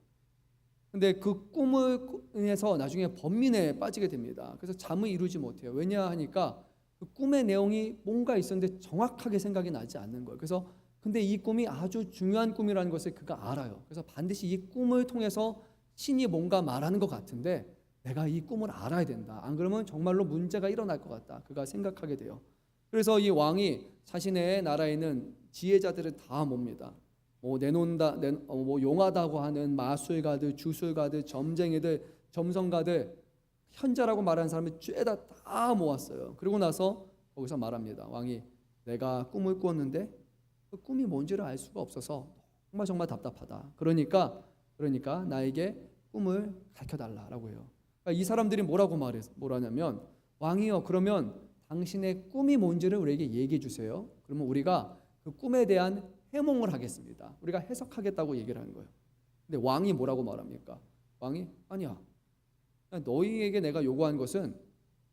근데 그 꿈을 인해서 나중에 번민에 빠지게 됩니다. 그래서 잠을 이루지 못해요. 왜냐 하니까 그 꿈의 내용이 뭔가 있었는데 정확하게 생각이 나지 않는 거예요. 그래서 근데 이 꿈이 아주 중요한 꿈이라는 것을 그가 알아요. 그래서 반드시 이 꿈을 통해서 신이 뭔가 말하는 것 같은데 내가 이 꿈을 알아야 된다. 안 그러면 정말로 문제가 일어날 것 같다. 그가 생각하게 돼요. 그래서 이 왕이 자신의 나라에 있는 지혜자들을 다 몹니다. 뭐 용하다고 하는 마술가들, 주술가들, 점쟁이들, 점성가들, 현자라고 말하는 사람을 죄다 다 모았어요. 그리고 나서 거기서 말합니다. 왕이 내가 꿈을 꾸었는데 그 꿈이 뭔지를 알 수가 없어서 정말 답답하다. 그러니까 나에게 꿈을 가르쳐 달라라고 해요. 그러니까 이 사람들이 뭐라냐면 왕이요, 그러면 당신의 꿈이 뭔지를 우리에게 얘기해 주세요. 그러면 우리가 그 꿈에 대한 해몽을 하겠습니다. 우리가 해석하겠다고 얘기를 하는 거예요. 근데 왕이 뭐라고 말합니까? 왕이 아니야. 너희에게 내가 요구한 것은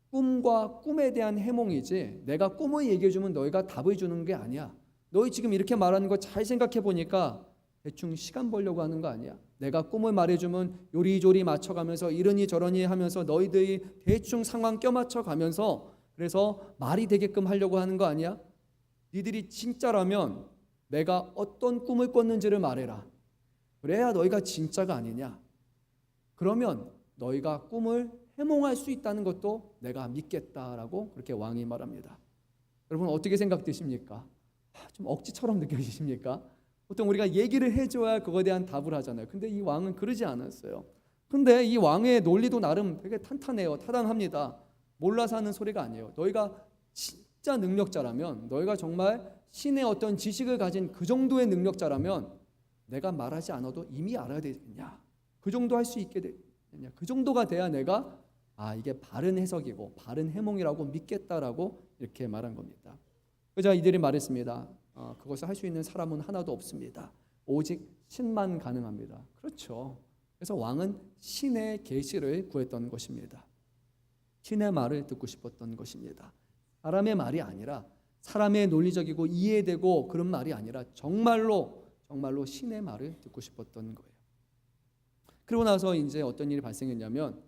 꿈과 꿈에 대한 해몽이지 내가 꿈을 얘기해 주면 너희가 답을 주는 게 아니야. 너희 지금 이렇게 말하는 거 잘 생각해 보니까 대충 시간 벌려고 하는 거 아니야. 내가 꿈을 말해주면 요리조리 맞춰가면서 이러니 저러니 하면서 너희들이 대충 상황 껴맞춰 가면서 그래서 말이 되게끔 하려고 하는 거 아니야? 니들이 진짜라면 내가 어떤 꿈을 꿨는지를 말해라. 그래야 너희가 진짜가 아니냐. 그러면 너희가 꿈을 해몽할 수 있다는 것도 내가 믿겠다라고 그렇게 왕이 말합니다. 여러분 어떻게 생각되십니까? 좀 억지처럼 느껴지십니까? 보통 우리가 얘기를 해줘야 그거에 대한 답을 하잖아요. 근데 이 왕은 그러지 않았어요. 근데 이 왕의 논리도 나름 되게 탄탄해요. 타당합니다. 몰라서 하는 소리가 아니에요. 너희가 진짜 능력자라면, 너희가 정말 신의 어떤 지식을 가진 그 정도의 능력자라면 내가 말하지 않아도 이미 알아야 되겠냐? 그 정도 할 수 있게 되겠냐? 그 정도가 돼야 내가 이게 바른 해석이고 바른 해몽이라고 믿겠다라고 이렇게 말한 겁니다. 그래서 이들이 말했습니다. 그것을 할 수 있는 사람은 하나도 없습니다. 오직 신만 가능합니다. 그렇죠. 그래서 왕은 신의 계시를 구했던 것입니다. 신의 말을 듣고 싶었던 것입니다. 사람의 말이 아니라 사람의 논리적이고 이해되고 그런 말이 아니라 정말로 신의 말을 듣고 싶었던 거예요. 그리고 나서 이제 어떤 일이 발생했냐면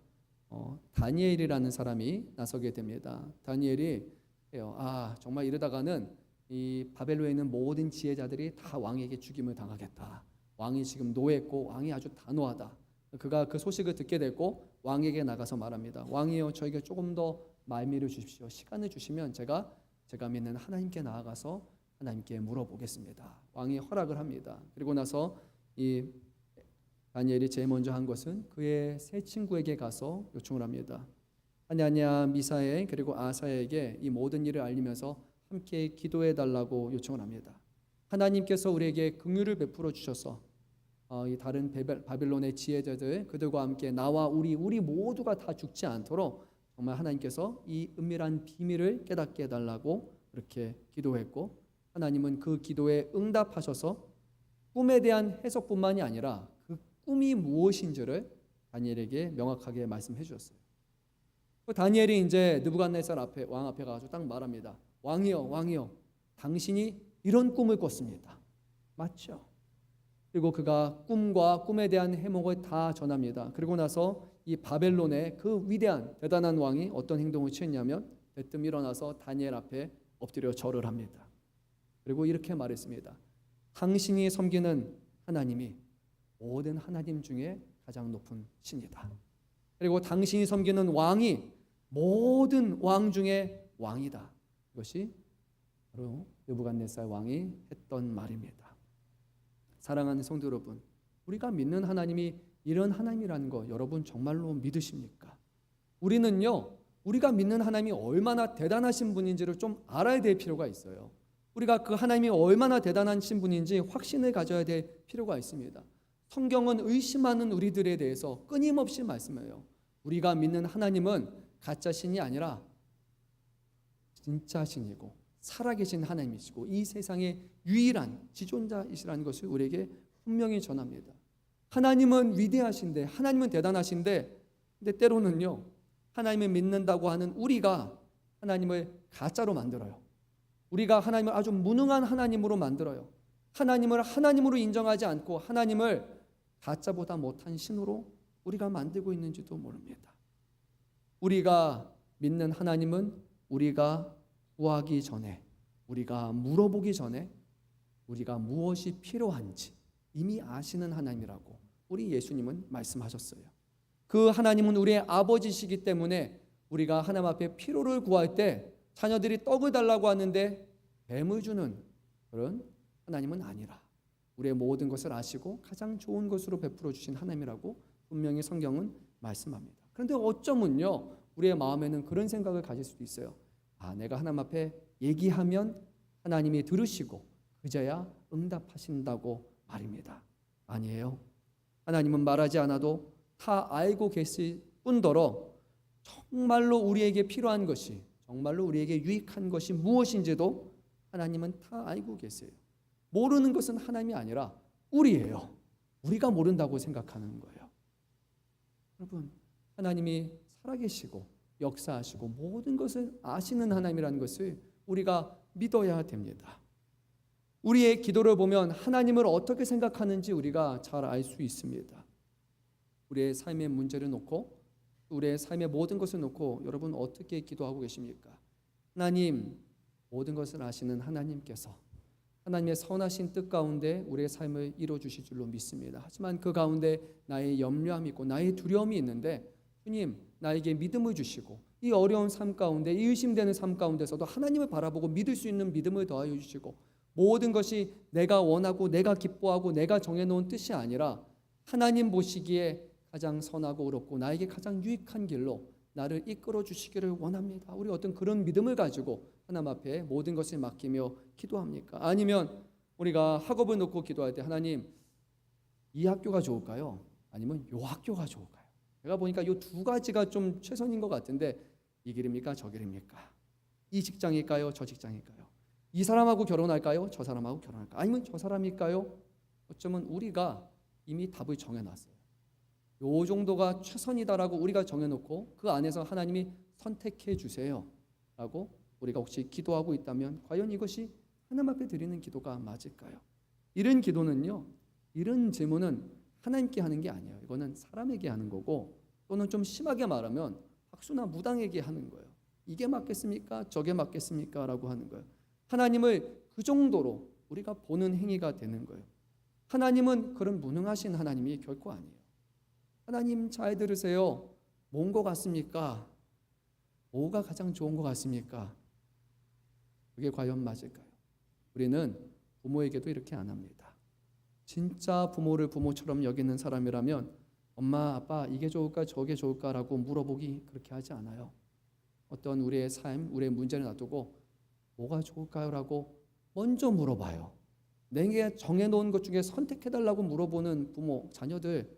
다니엘이라는 사람이 나서게 됩니다. 다니엘이 해요. 정말 이러다가는 이 바벨론에 있는 모든 지혜자들이 다 왕에게 죽임을 당하겠다. 왕이 지금 노했고 왕이 아주 단호하다. 그가 그 소식을 듣게 됐고 왕에게 나가서 말합니다. 왕이여, 저에게 조금 더 말미를 주십시오. 시간을 주시면 제가 믿는 하나님께 나아가서 하나님께 물어보겠습니다. 왕이 허락을 합니다. 그리고 나서 이 다니엘이 제일 먼저 한 것은 그의 세 친구에게 가서 요청을 합니다. 하나냐, 미사엘 그리고 아사야에게 이 모든 일을 알리면서 함께 기도해 달라고 요청을 합니다. 하나님께서 우리에게 긍휼을 베풀어 주셔서 이 다른 바빌론의 지혜자들 그들과 함께 나와 우리 모두가 다 죽지 않도록 정말 하나님께서 이 은밀한 비밀을 깨닫게 해달라고 그렇게 기도했고, 하나님은 그 기도에 응답하셔서 꿈에 대한 해석뿐만이 아니라 그 꿈이 무엇인지를 다니엘에게 명확하게 말씀해 주셨어요. 다니엘이 이제 느부갓네살 왕 앞에 가서 딱 말합니다. 왕이여, 당신이 이런 꿈을 꿨습니다. 맞죠? 그리고 그가 꿈과 꿈에 대한 해몽을 다 전합니다. 그리고 나서 이 바벨론의 그 위대한 대단한 왕이 어떤 행동을 취했냐면 대뜸 일어나서 다니엘 앞에 엎드려 절을 합니다. 그리고 이렇게 말했습니다. 당신이 섬기는 하나님이 모든 하나님 중에 가장 높은 신이다. 그리고 당신이 섬기는 왕이 모든 왕 중에 왕이다. 이것이 바로 느부갓네살 왕이 했던 말입니다. 사랑하는 성도 여러분, 우리가 믿는 하나님이 이런 하나님이라는 거 여러분 정말로 믿으십니까? 우리는요, 우리가 믿는 하나님이 얼마나 대단하신 분인지를 좀 알아야 될 필요가 있어요. 우리가 그 하나님이 얼마나 대단하신 분인지 확신을 가져야 될 필요가 있습니다. 성경은 의심하는 우리들에 대해서 끊임없이 말씀해요. 우리가 믿는 하나님은 가짜 신이 아니라 진짜 신이고 살아계신 하나님이시고 이 세상의 유일한 지존자이시라는 것을 우리에게 분명히 전합니다. 하나님은 위대하신데, 하나님은 대단하신데, 근데 때로는요, 하나님을 믿는다고 하는 우리가 하나님을 가짜로 만들어요. 우리가 하나님을 아주 무능한 하나님으로 만들어요. 하나님을 하나님으로 인정하지 않고 하나님을 가짜보다 못한 신으로 우리가 만들고 있는지도 모릅니다. 우리가 믿는 하나님은 우리가 구하기 전에, 우리가 물어보기 전에 우리가 무엇이 필요한지 이미 아시는 하나님이라고 우리 예수님은 말씀하셨어요. 그 하나님은 우리의 아버지시기 때문에 우리가 하나님 앞에 필요를 구할 때 자녀들이 떡을 달라고 하는데 뱀을 주는 그런 하나님은 아니라 우리의 모든 것을 아시고 가장 좋은 것으로 베풀어 주신 하나님이라고 분명히 성경은 말씀합니다. 그런데 어쩌면요, 우리의 마음에는 그런 생각을 가질 수도 있어요. 내가 하나님 앞에 얘기하면 하나님이 들으시고 그제야 응답하신다고 말입니다. 아니에요. 하나님은 말하지 않아도 다 알고 계실 뿐더러 정말로 우리에게 필요한 것이, 정말로 우리에게 유익한 것이 무엇인지도 하나님은 다 알고 계세요. 모르는 것은 하나님이 아니라 우리예요. 우리가 모른다고 생각하는 거예요. 여러분, 하나님이 살아계시고 역사하시고 모든 것을 아시는 하나님이라는 것을 우리가 믿어야 됩니다. 우리의 기도를 보면 하나님을 어떻게 생각하는지 우리가 잘 알 수 있습니다. 우리의 삶의 문제를 놓고, 우리의 삶의 모든 것을 놓고 여러분 어떻게 기도하고 계십니까? 하나님, 모든 것을 아시는 하나님께서 하나님의 선하신 뜻 가운데 우리의 삶을 이루어주실 줄로 믿습니다. 하지만 그 가운데 나의 염려함이 있고 나의 두려움이 있는데 주님, 나에게 믿음을 주시고 이 어려운 삶 가운데, 이 의심되는 삶 가운데서도 하나님을 바라보고 믿을 수 있는 믿음을 더하여 주시고 모든 것이 내가 원하고 내가 기뻐하고 내가 정해놓은 뜻이 아니라 하나님 보시기에 가장 선하고 옳고 나에게 가장 유익한 길로 나를 이끌어 주시기를 원합니다. 우리 어떤 그런 믿음을 가지고 하나님 앞에 모든 것을 맡기며 기도합니까? 아니면 우리가 학업을 놓고 기도할 때 하나님, 이 학교가 좋을까요? 아니면 이 학교가 좋을까요? 제가 보니까 이 두 가지가 좀 최선인 것 같은데 이 길입니까? 저 길입니까? 이 직장일까요? 저 직장일까요? 이 사람하고 결혼할까요? 저 사람하고 결혼할까요? 아니면 저 사람일까요? 어쩌면 우리가 이미 답을 정해놨어요. 요 정도가 최선이다라고 우리가 정해놓고 그 안에서 하나님이 선택해 주세요 라고 우리가 혹시 기도하고 있다면 과연 이것이 하나님 앞에 드리는 기도가 맞을까요? 이런 기도는요, 이런 질문은 하나님께 하는 게 아니에요. 이거는 사람에게 하는 거고, 또는 좀 심하게 말하면 박수나 무당에게 하는 거예요. 이게 맞겠습니까? 저게 맞겠습니까? 라고 하는 거예요. 하나님을 그 정도로 우리가 보는 행위가 되는 거예요. 하나님은 그런 무능하신 하나님이 결코 아니에요. 하나님 잘 들으세요. 뭔 것 같습니까? 뭐가 가장 좋은 것 같습니까? 그게 과연 맞을까요? 우리는 부모에게도 이렇게 안 합니다. 진짜 부모를 부모처럼 여기는 사람이라면 엄마, 아빠 이게 좋을까 저게 좋을까라고 물어보기 그렇게 하지 않아요. 어떤 우리의 삶, 우리의 문제를 놔두고 뭐가 좋을까요? 라고 먼저 물어봐요. 내게 정해놓은 것 중에 선택해달라고 물어보는 부모, 자녀들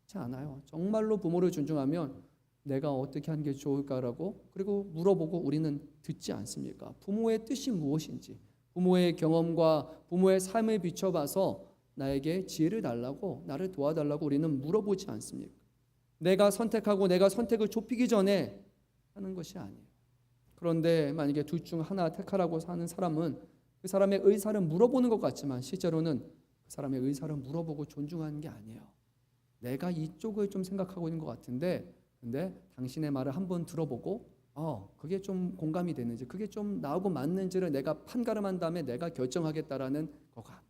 그렇지 않아요. 정말로 부모를 존중하면 내가 어떻게 하는 게 좋을까라고 그리고 물어보고 우리는 듣지 않습니까? 부모의 뜻이 무엇인지, 부모의 경험과 부모의 삶을 비춰봐서 나에게 지혜를 달라고, 나를 도와달라고 우리는 물어보지 않습니까? 내가 선택하고 내가 선택을 좁히기 전에 하는 것이 아니에요. 그런데 만약에 둘 중 하나 택하라고 하는 사람은 그 사람의 의사를 물어보는 것 같지만 실제로는 그 사람의 의사를 물어보고 존중하는 게 아니에요. 내가 이쪽을 좀 생각하고 있는 것 같은데 근데 당신의 말을 한번 들어보고 그게 좀 공감이 되는지 그게 좀 나하고 맞는지를 내가 판가름한 다음에 내가 결정하겠다라는 것 같아요.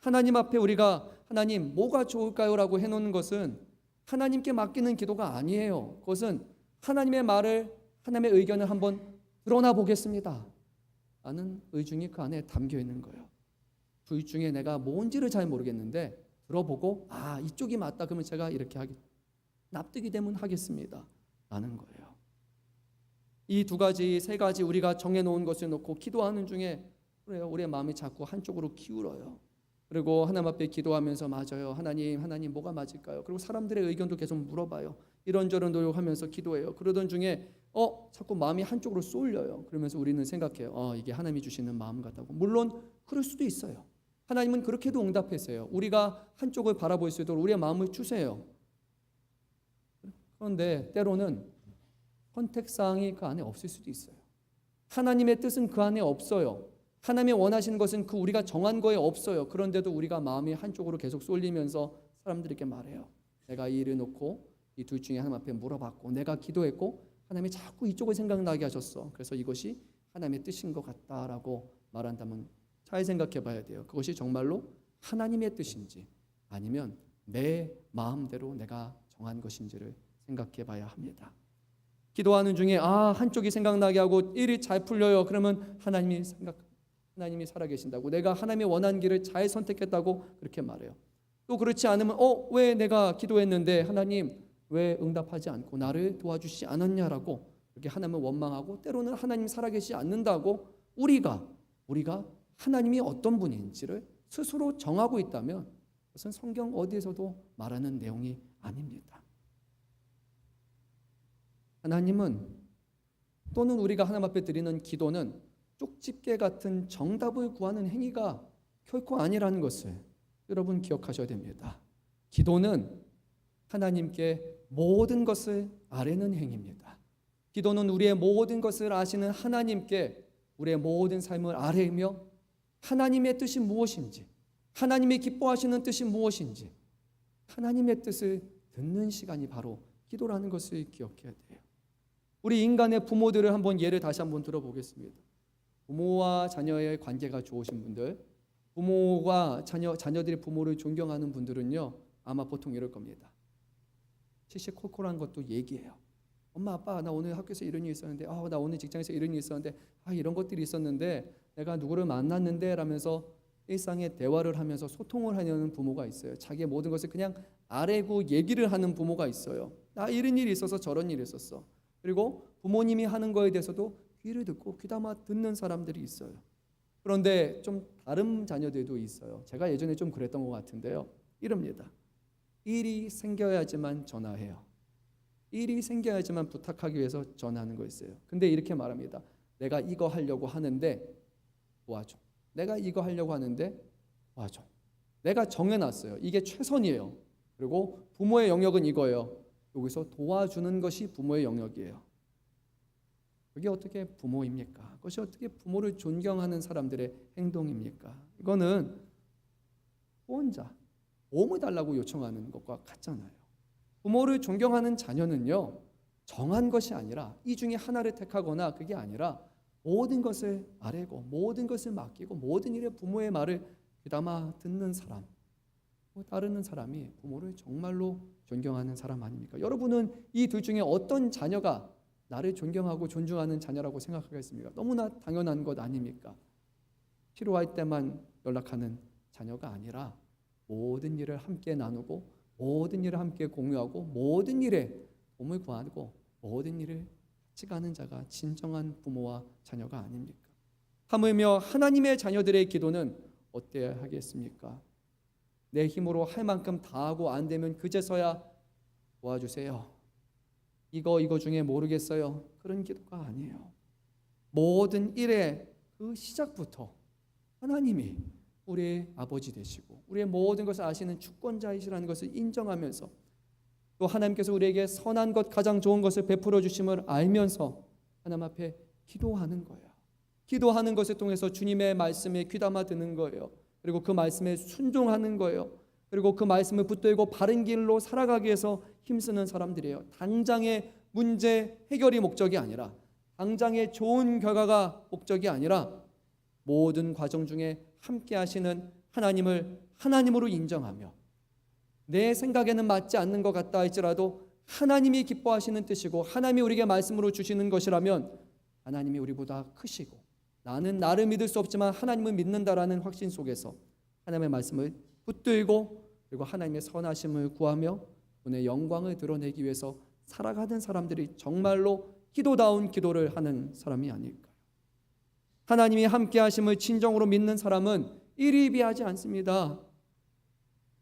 하나님 앞에 우리가 하나님 뭐가 좋을까요? 라고 해놓는 것은 하나님께 맡기는 기도가 아니에요. 그것은 하나님의 말을 하나님의 의견을 한번 드러나 보겠습니다 라는 의중이 그 안에 담겨 있는 거예요. 둘 중에 내가 뭔지를 잘 모르겠는데 들어보고 이쪽이 맞다 그러면 제가 이렇게 납득이 되면 하겠습니다 라는 거예요. 이 두 가지, 세 가지 우리가 정해놓은 것을 놓고 기도하는 중에 그래요. 우리의 마음이 자꾸 한쪽으로 기울어요. 그리고 하나님 앞에 기도하면서 맞아요. 하나님 뭐가 맞을까요? 그리고 사람들의 의견도 계속 물어봐요. 이런저런 노력하면서 기도해요. 그러던 중에 자꾸 마음이 한쪽으로 쏠려요. 그러면서 우리는 생각해요. 이게 하나님이 주시는 마음 같다고. 물론 그럴 수도 있어요. 하나님은 그렇게도 응답했어요. 우리가 한쪽을 바라볼 수 있도록 우리의 마음을 주세요. 그런데 때로는 선택사항이 그 안에 없을 수도 있어요. 하나님의 뜻은 그 안에 없어요. 하나님이 원하시는 것은 그 우리가 정한 거에 없어요. 그런데도 우리가 마음이 한쪽으로 계속 쏠리면서 사람들에게 말해요. 내가 이 일을 놓고 이 둘 중에 하나님 앞에 물어봤고 내가 기도했고 하나님이 자꾸 이쪽을 생각나게 하셨어. 그래서 이것이 하나님의 뜻인 것 같다라고 말한다면 잘 생각해 봐야 돼요. 그것이 정말로 하나님의 뜻인지 아니면 내 마음대로 내가 정한 것인지를 생각해 봐야 합니다. 기도하는 중에 한쪽이 생각나게 하고 일이 잘 풀려요. 그러면 하나님이 살아계신다고 내가 하나님이 원하는 길을 잘 선택했다고 그렇게 말해요. 또 그렇지 않으면 왜 내가 기도했는데 하나님 왜 응답하지 않고 나를 도와주시지 않았냐라고 그렇게 하나님을 원망하고 때로는 하나님 살아계시지 않는다고 우리가 하나님이 어떤 분인지를 스스로 정하고 있다면 그것은 성경 어디에서도 말하는 내용이 아닙니다. 하나님은 또는 우리가 하나님 앞에 드리는 기도는 쪽집게 같은 정답을 구하는 행위가 결코 아니라는 것을 여러분 기억하셔야 됩니다. 기도는 하나님께 모든 것을 아뢰는 행위입니다. 기도는 우리의 모든 것을 아시는 하나님께 우리의 모든 삶을 아뢰며 하나님의 뜻이 무엇인지 하나님이 기뻐하시는 뜻이 무엇인지 하나님의 뜻을 듣는 시간이 바로 기도라는 것을 기억해야 돼요. 우리 인간의 부모들을 한번 예를 다시 한번 들어보겠습니다. 부모와 자녀의 관계가 좋으신 분들, 부모가 자녀들이 부모를 존경하는 분들은요 아마 보통 이럴 겁니다. 시시콜콜한 것도 얘기해요. 엄마 아빠 나 오늘 학교에서 이런 일이 있었는데 나 오늘 직장에서 이런 일이 있었는데 이런 것들이 있었는데 내가 누구를 만났는데 라면서 일상의 대화를 하면서 소통을 하려는 부모가 있어요. 자기의 모든 것을 그냥 아뢰고 얘기를 하는 부모가 있어요. 나 이런 일이 있어서 저런 일이 있었어. 그리고 부모님이 하는 거에 대해서도 귀를 듣고 귀담아 듣는 사람들이 있어요. 그런데 좀 다른 자녀들도 있어요. 제가 예전에 좀 그랬던 것 같은데요. 이럽니다. 일이 생겨야지만 전화해요. 일이 생겨야지만 부탁하기 위해서 전화하는 거 있어요. 근데 이렇게 말합니다. 내가 이거 하려고 하는데 도와줘. 내가 이거 하려고 하는데 도와줘. 내가 정해놨어요. 이게 최선이에요. 그리고 부모의 영역은 이거예요. 여기서 도와주는 것이 부모의 영역이에요. 그게 어떻게 부모입니까? 그것이 어떻게 부모를 존경하는 사람들의 행동입니까? 이거는 후원자, 도움을 달라고 요청하는 것과 같잖아요. 부모를 존경하는 자녀는요, 정한 것이 아니라 이 중에 하나를 택하거나 그게 아니라 모든 것을 아뢰고 모든 것을 맡기고 모든 일에 부모의 말을 귀담아 듣는 사람, 따르는 사람이 부모를 정말로 존경하는 사람 아닙니까? 여러분은 이 둘 중에 어떤 자녀가 나를 존경하고 존중하는 자녀라고 생각하겠습니까? 너무나 당연한 것 아닙니까? 필요할 때만 연락하는 자녀가 아니라 모든 일을 함께 나누고 모든 일을 함께 공유하고 모든 일에 도움을 구하고 모든 일을 같이 가는 자가 진정한 부모와 자녀가 아닙니까? 하물며 하나님의 자녀들의 기도는 어때야 하겠습니까? 내 힘으로 할 만큼 다 하고 안 되면 그제서야 도와주세요. 이거 중에 모르겠어요. 그런 기도가 아니에요. 모든 일의 그 시작부터 하나님이 우리의 아버지 되시고 우리의 모든 것을 아시는 주권자이시라는 것을 인정하면서 또 하나님께서 우리에게 선한 것, 가장 좋은 것을 베풀어 주심을 알면서 하나님 앞에 기도하는 거예요. 기도하는 것을 통해서 주님의 말씀에 귀담아 듣는 거예요. 그리고 그 말씀에 순종하는 거예요. 그리고 그 말씀을 붙들고 바른 길로 살아가기 위해서 힘쓰는 사람들이에요. 당장의 문제 해결이 목적이 아니라, 당장의 좋은 결과가 목적이 아니라 모든 과정 중에 함께 하시는 하나님을 하나님으로 인정하며 내 생각에는 맞지 않는 것 같다 할지라도 하나님이 기뻐하시는 뜻이고 하나님이 우리에게 말씀으로 주시는 것이라면 하나님이 우리보다 크시고 나는 나를 믿을 수 없지만 하나님을 믿는다라는 확신 속에서 하나님의 말씀을 붙들고 그리고 하나님의 선하심을 구하며 오늘 영광을 드러내기 위해서 살아가는 사람들이 정말로 기도다운 기도를 하는 사람이 아닐까요? 하나님이 함께 하심을 진정으로 믿는 사람은 일희비하지 않습니다.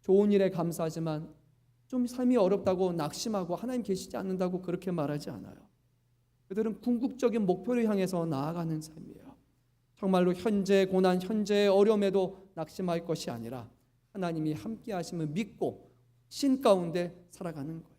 좋은 일에 감사하지만 좀 삶이 어렵다고 낙심하고 하나님 계시지 않는다고 그렇게 말하지 않아요. 그들은 궁극적인 목표를 향해서 나아가는 삶이에요. 정말로 현재 고난, 현재의 어려움에도 낙심할 것이 아니라 하나님이 함께 하심을 믿고 신 가운데 살아가는 거예요.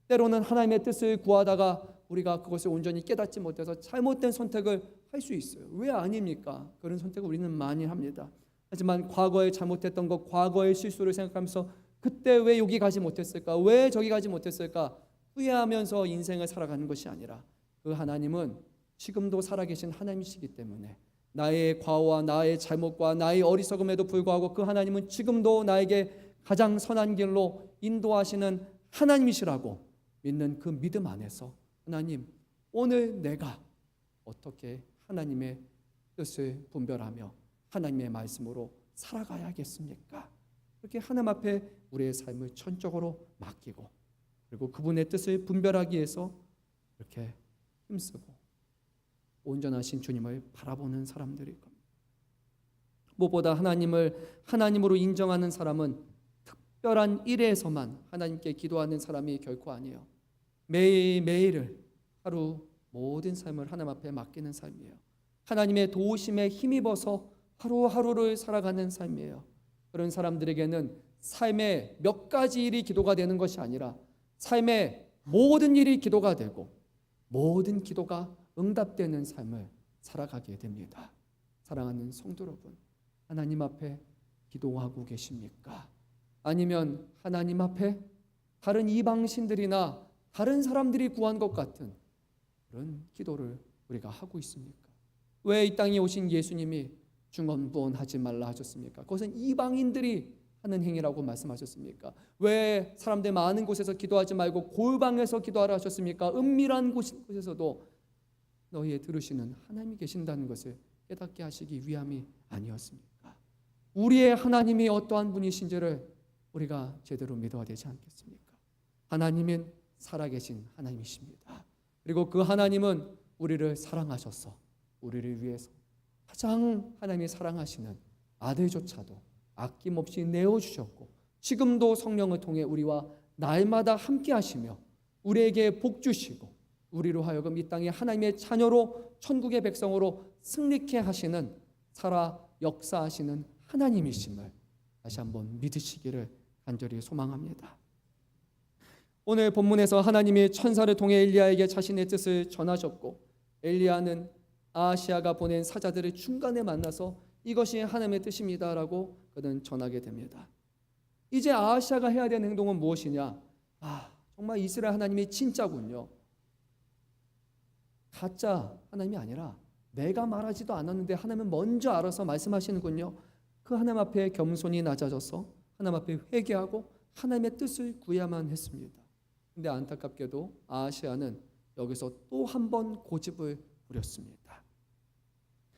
때로는 하나님의 뜻을 구하다가 우리가 그것을 온전히 깨닫지 못해서 잘못된 선택을 할 수 있어요. 왜 아닙니까? 그런 선택을 우리는 많이 합니다. 하지만 과거에 잘못했던 것, 과거의 실수를 생각하면서 그때 왜 여기 가지 못했을까? 왜 저기 가지 못했을까? 후회하면서 인생을 살아가는 것이 아니라 그 하나님은 지금도 살아계신 하나님이시기 때문에 나의 과오와 나의 잘못과 나의 어리석음에도 불구하고 그 하나님은 지금도 나에게 가장 선한 길로 인도하시는 하나님이시라고 믿는 그 믿음 안에서 하나님, 오늘 내가 어떻게 하나님의 뜻을 분별하며 하나님의 말씀으로 살아가야겠습니까? 그렇게 하나님 앞에 우리의 삶을 전적으로 맡기고 그리고 그분의 뜻을 분별하기 위해서 이렇게 힘쓰고 온전하신 주님을 바라보는 사람들일 겁니다. 무엇보다 하나님으로 인정하는 사람은 특별한 일에서만 하나님께 기도하는 사람이 결코 아니에요. 매일매일을 하루 모든 삶을 하나님 앞에 맡기는 삶이에요. 하나님의 도우심에 힘입어서 하루하루를 살아가는 삶이에요. 그런 사람들에게는 삶의 몇 가지 일이 기도가 되는 것이 아니라 삶의 모든 일이 기도가 되고 모든 기도가 응답되는 삶을 살아가게 됩니다. 사랑하는 성도 여러분, 하나님 앞에 기도하고 계십니까? 아니면 하나님 앞에 다른 이방신들이나 다른 사람들이 구한 것 같은 그런 기도를 우리가 하고 있습니까? 왜 이 땅에 오신 예수님이 중언부언하지 말라 하셨습니까? 그것은 이방인들이 하는 행위라고 말씀하셨습니까? 왜 사람들 많은 곳에서 기도하지 말고 골방에서 기도하라 하셨습니까? 은밀한 곳에서도 너희의 들으시는 하나님이 계신다는 것을 깨닫게 하시기 위함이 아니었습니까? 우리의 하나님이 어떠한 분이신지를 우리가 제대로 믿어야 되지 않겠습니까? 하나님은 살아계신 하나님이십니다. 그리고 그 하나님은 우리를 사랑하셔서 우리를 위해서 가장 하나님이 사랑하시는 아들조차도 아낌없이 내어주셨고 지금도 성령을 통해 우리와 날마다 함께 하시며 우리에게 복 주시고 우리로 하여금 이 땅에 하나님의 자녀로 천국의 백성으로 승리케 하시는 살아 역사하시는 하나님이심을 다시 한번 믿으시기를 간절히 소망합니다. 오늘 본문에서 하나님이 천사를 통해 엘리야에게 자신의 뜻을 전하셨고 엘리야는 아하시아가 보낸 사자들을 중간에 만나서 이것이 하나님의 뜻입니다라고 그는 전하게 됩니다. 이제 아하시아가 해야 되는 행동은 무엇이냐? 정말 이스라엘 하나님이 진짜군요. 가짜 하나님이 아니라 내가 말하지도 않았는데 하나님은 먼저 알아서 말씀하시는군요. 그 하나님 앞에 겸손히 낮아져서 하나님 앞에 회개하고 하나님의 뜻을 구해야만 했습니다. 근데 안타깝게도 아하시아는 여기서 또 한 번 고집을 부렸습니다.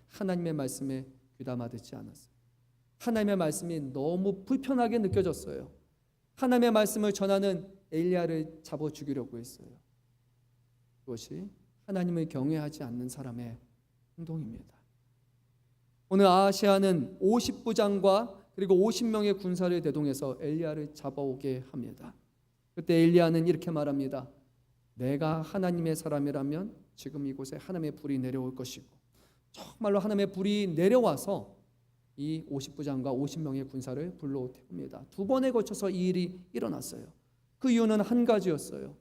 하나님의 말씀에 귀담아 듣지 않았어요. 하나님의 말씀이 너무 불편하게 느껴졌어요. 하나님의 말씀을 전하는 엘리야를 잡아 죽이려고 했어요. 그것이 하나님을 경외하지 않는 사람의 행동입니다. 오늘 아하시아는 50부장과 그리고 50명의 군사를 대동해서 엘리야를 잡아오게 합니다. 그때 엘리야는 이렇게 말합니다. 내가 하나님의 사람이라면 지금 이곳에 하나님의 불이 내려올 것이고, 정말로 하나님의 불이 내려와서 이 50부장과 50명의 군사를 불러 태웁니다. 두 번에 거쳐서 이 일이 일어났어요. 그 이유는 한 가지였어요.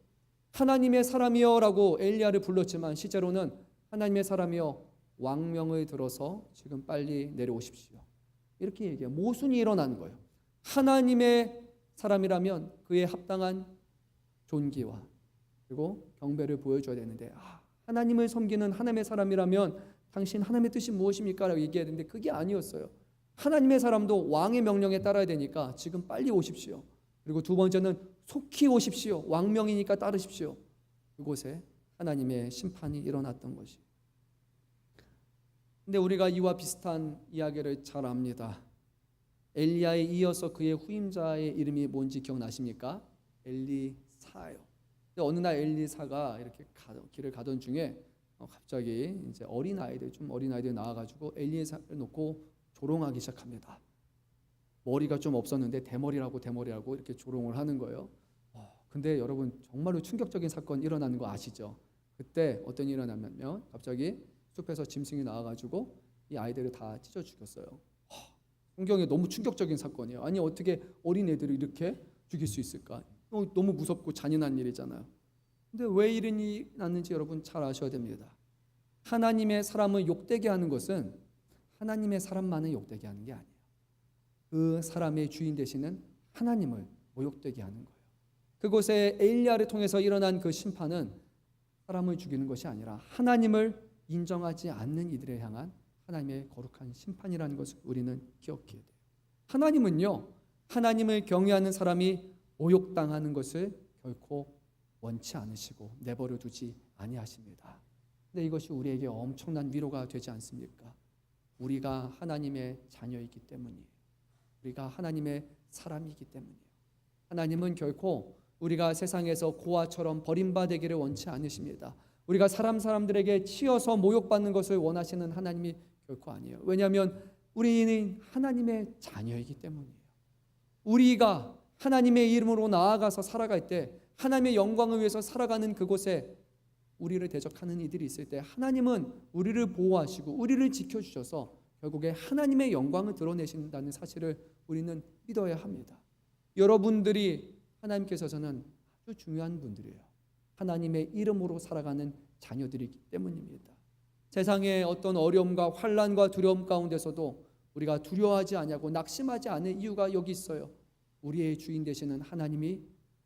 하나님의 사람이여 라고 엘리야를 불렀지만 실제로는 하나님의 사람이여 왕명을 들어서 지금 빨리 내려오십시오. 이렇게 얘기해요. 모순이 일어나는 거예요. 하나님의 사람이라면 그에 합당한 존귀와 그리고 경배를 보여줘야 되는데, 하나님을 섬기는 하나님의 사람이라면 당신 하나님의 뜻이 무엇입니까? 라고 얘기해야 되는데 그게 아니었어요. 하나님의 사람도 왕의 명령에 따라야 되니까 지금 빨리 오십시오. 그리고 두 번째는 속히 오십시오. 왕명이니까 따르십시오. 그곳에 하나님의 심판이 일어났던 것이. 근데 우리가 이와 비슷한 이야기를 잘 압니다. 엘리야에 이어서 그의 후임자의 이름이 뭔지 기억나십니까? 엘리사요. 근데 어느 날 엘리사가 이렇게 길을 가던 중에 갑자기 이제 어린 아이들 나와가지고 엘리사를 놓고 조롱하기 시작합니다. 머리가 좀 없었는데 대머리라고 이렇게 조롱을 하는 거예요. 근데 여러분 정말로 충격적인 사건이 일어나는 거 아시죠? 그때 어떤 일이 일어나냐면 갑자기 숲에서 짐승이 나와가지고 이 아이들을 다 찢어 죽였어요. 성경에 너무 충격적인 사건이에요. 아니 어떻게 어린 애들을 이렇게 죽일 수 있을까? 너무 무섭고 잔인한 일이잖아요. 근데 왜 이런 일이 났는지 여러분 잘 아셔야 됩니다. 하나님의 사람을 욕되게 하는 것은 하나님의 사람만을 욕되게 하는 게 아니에요. 그 사람의 주인 되시는 하나님을 모욕되게 하는 거예요. 그곳에 엘리야를 통해서 일어난 그 심판은 사람을 죽이는 것이 아니라 하나님을 인정하지 않는 이들에 향한 하나님의 거룩한 심판이라는 것을 우리는 기억해야 돼요. 하나님은요, 하나님을 경외하는 사람이 모욕당하는 것을 결코 원치 않으시고 내버려 두지 아니하십니다. 근데 이것이 우리에게 엄청난 위로가 되지 않습니까? 우리가 하나님의 자녀이기 때문이에요. 우리가 하나님의 사람이기 때문이에요. 하나님은 결코 우리가 세상에서 고아처럼 버림받기를 원치 않으십니다. 우리가 사람들에게 치여서 모욕받는 것을 원하시는 하나님이 결코 아니에요. 왜냐하면 우리는 하나님의 자녀이기 때문이에요. 우리가 하나님의 이름으로 나아가서 살아갈 때, 하나님의 영광을 위해서 살아가는 그곳에 우리를 대적하는 이들이 있을 때 하나님은 우리를 보호하시고 우리를 지켜주셔서 결국에 하나님의 영광을 드러내신다는 사실을 우리는 믿어야 합니다. 여러분들이 하나님께서는 아주 중요한 분들이에요. 하나님의 이름으로 살아가는 자녀들이기 때문입니다. 세상의 어떤 어려움과 환난과 두려움 가운데서도 우리가 두려워하지 아니하고 낙심하지 않을 이유가 여기 있어요. 우리의 주인 되시는 하나님이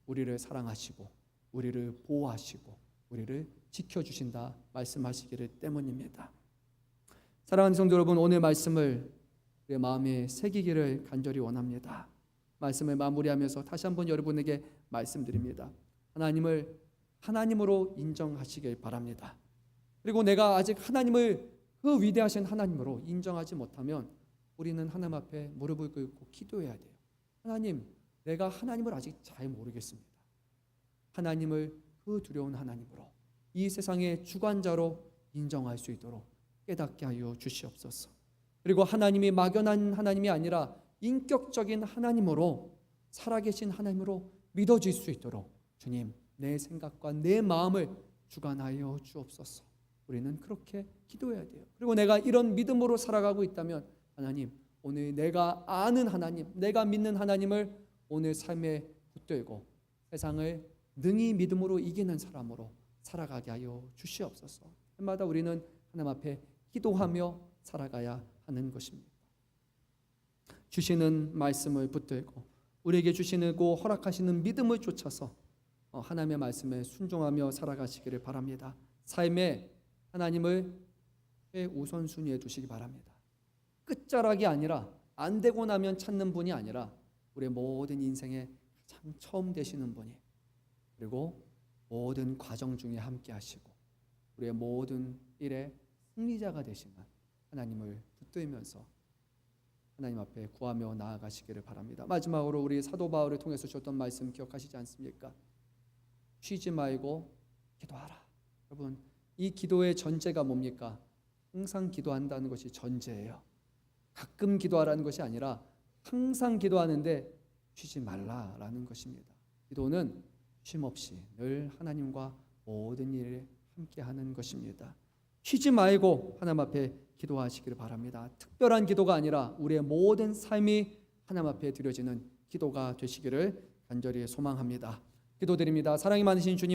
우리를 사랑하시고 우리를 보호하시고 우리를 지켜주신다 말씀하시기를 때문입니다. 사랑하는 성도 여러분, 오늘 말씀을 우리의 마음에 새기기를 간절히 원합니다. 말씀을 마무리하면서 다시 한번 여러분에게 말씀드립니다. 하나님을 하나님으로 인정하시길 바랍니다. 그리고 내가 아직 하나님을 그 위대하신 하나님으로 인정하지 못하면 우리는 하나님 앞에 무릎을 꿇고 기도해야 돼요. 하나님, 내가 하나님을 아직 잘 모르겠습니다. 하나님을 그 두려운 하나님으로, 이 세상의 주관자로 인정할 수 있도록 깨닫게 하여 주시옵소서. 그리고 하나님이 막연한 하나님이 아니라 인격적인 하나님으로, 살아계신 하나님으로 믿어질 수 있도록 주님, 내 생각과 내 마음을 주관하여 주옵소서. 우리는 그렇게 기도해야 돼요. 그리고 내가 이런 믿음으로 살아가고 있다면 하나님, 오늘 내가 아는 하나님, 내가 믿는 하나님을 오늘 삶에 붙들고 세상을 능히 믿음으로 이기는 사람으로 살아가게 하여 주시옵소서. 해마다 우리는 하나님 앞에 기도하며 살아가야 하는 것입니다. 주시는 말씀을 붙들고 우리에게 주시고 허락하시는 믿음을 쫓아서 하나님의 말씀에 순종하며 살아가시기를 바랍니다. 삶에 하나님을 우선순위에 두시기 바랍니다. 끝자락이 아니라, 안 되고 나면 찾는 분이 아니라 우리의 모든 인생에 가장 처음 되시는 분이, 그리고 모든 과정 중에 함께 하시고 우리의 모든 일에 승리자가 되시는 하나님을 붙들면서 하나님 앞에 구하며 나아가시기를 바랍니다. 마지막으로 우리 사도 바울을 통해서 주셨던 말씀 기억하시지 않습니까? 쉬지 말고 기도하라. 여러분, 이 기도의 전제가 뭡니까? 항상 기도한다는 것이 전제예요. 가끔 기도하라는 것이 아니라 항상 기도하는데 쉬지 말라라는 것입니다. 기도는 쉼 없이 늘 하나님과 모든 일에 함께하는 것입니다. 쉬지 말고 하나님 앞에 기도하시기를 바랍니다. 특별한 기도가 아니라 우리의 모든 삶이 하나님 앞에 드려지는 기도가 되시기를 간절히 소망합니다. 기도드립니다. 사랑이 많으신 주님,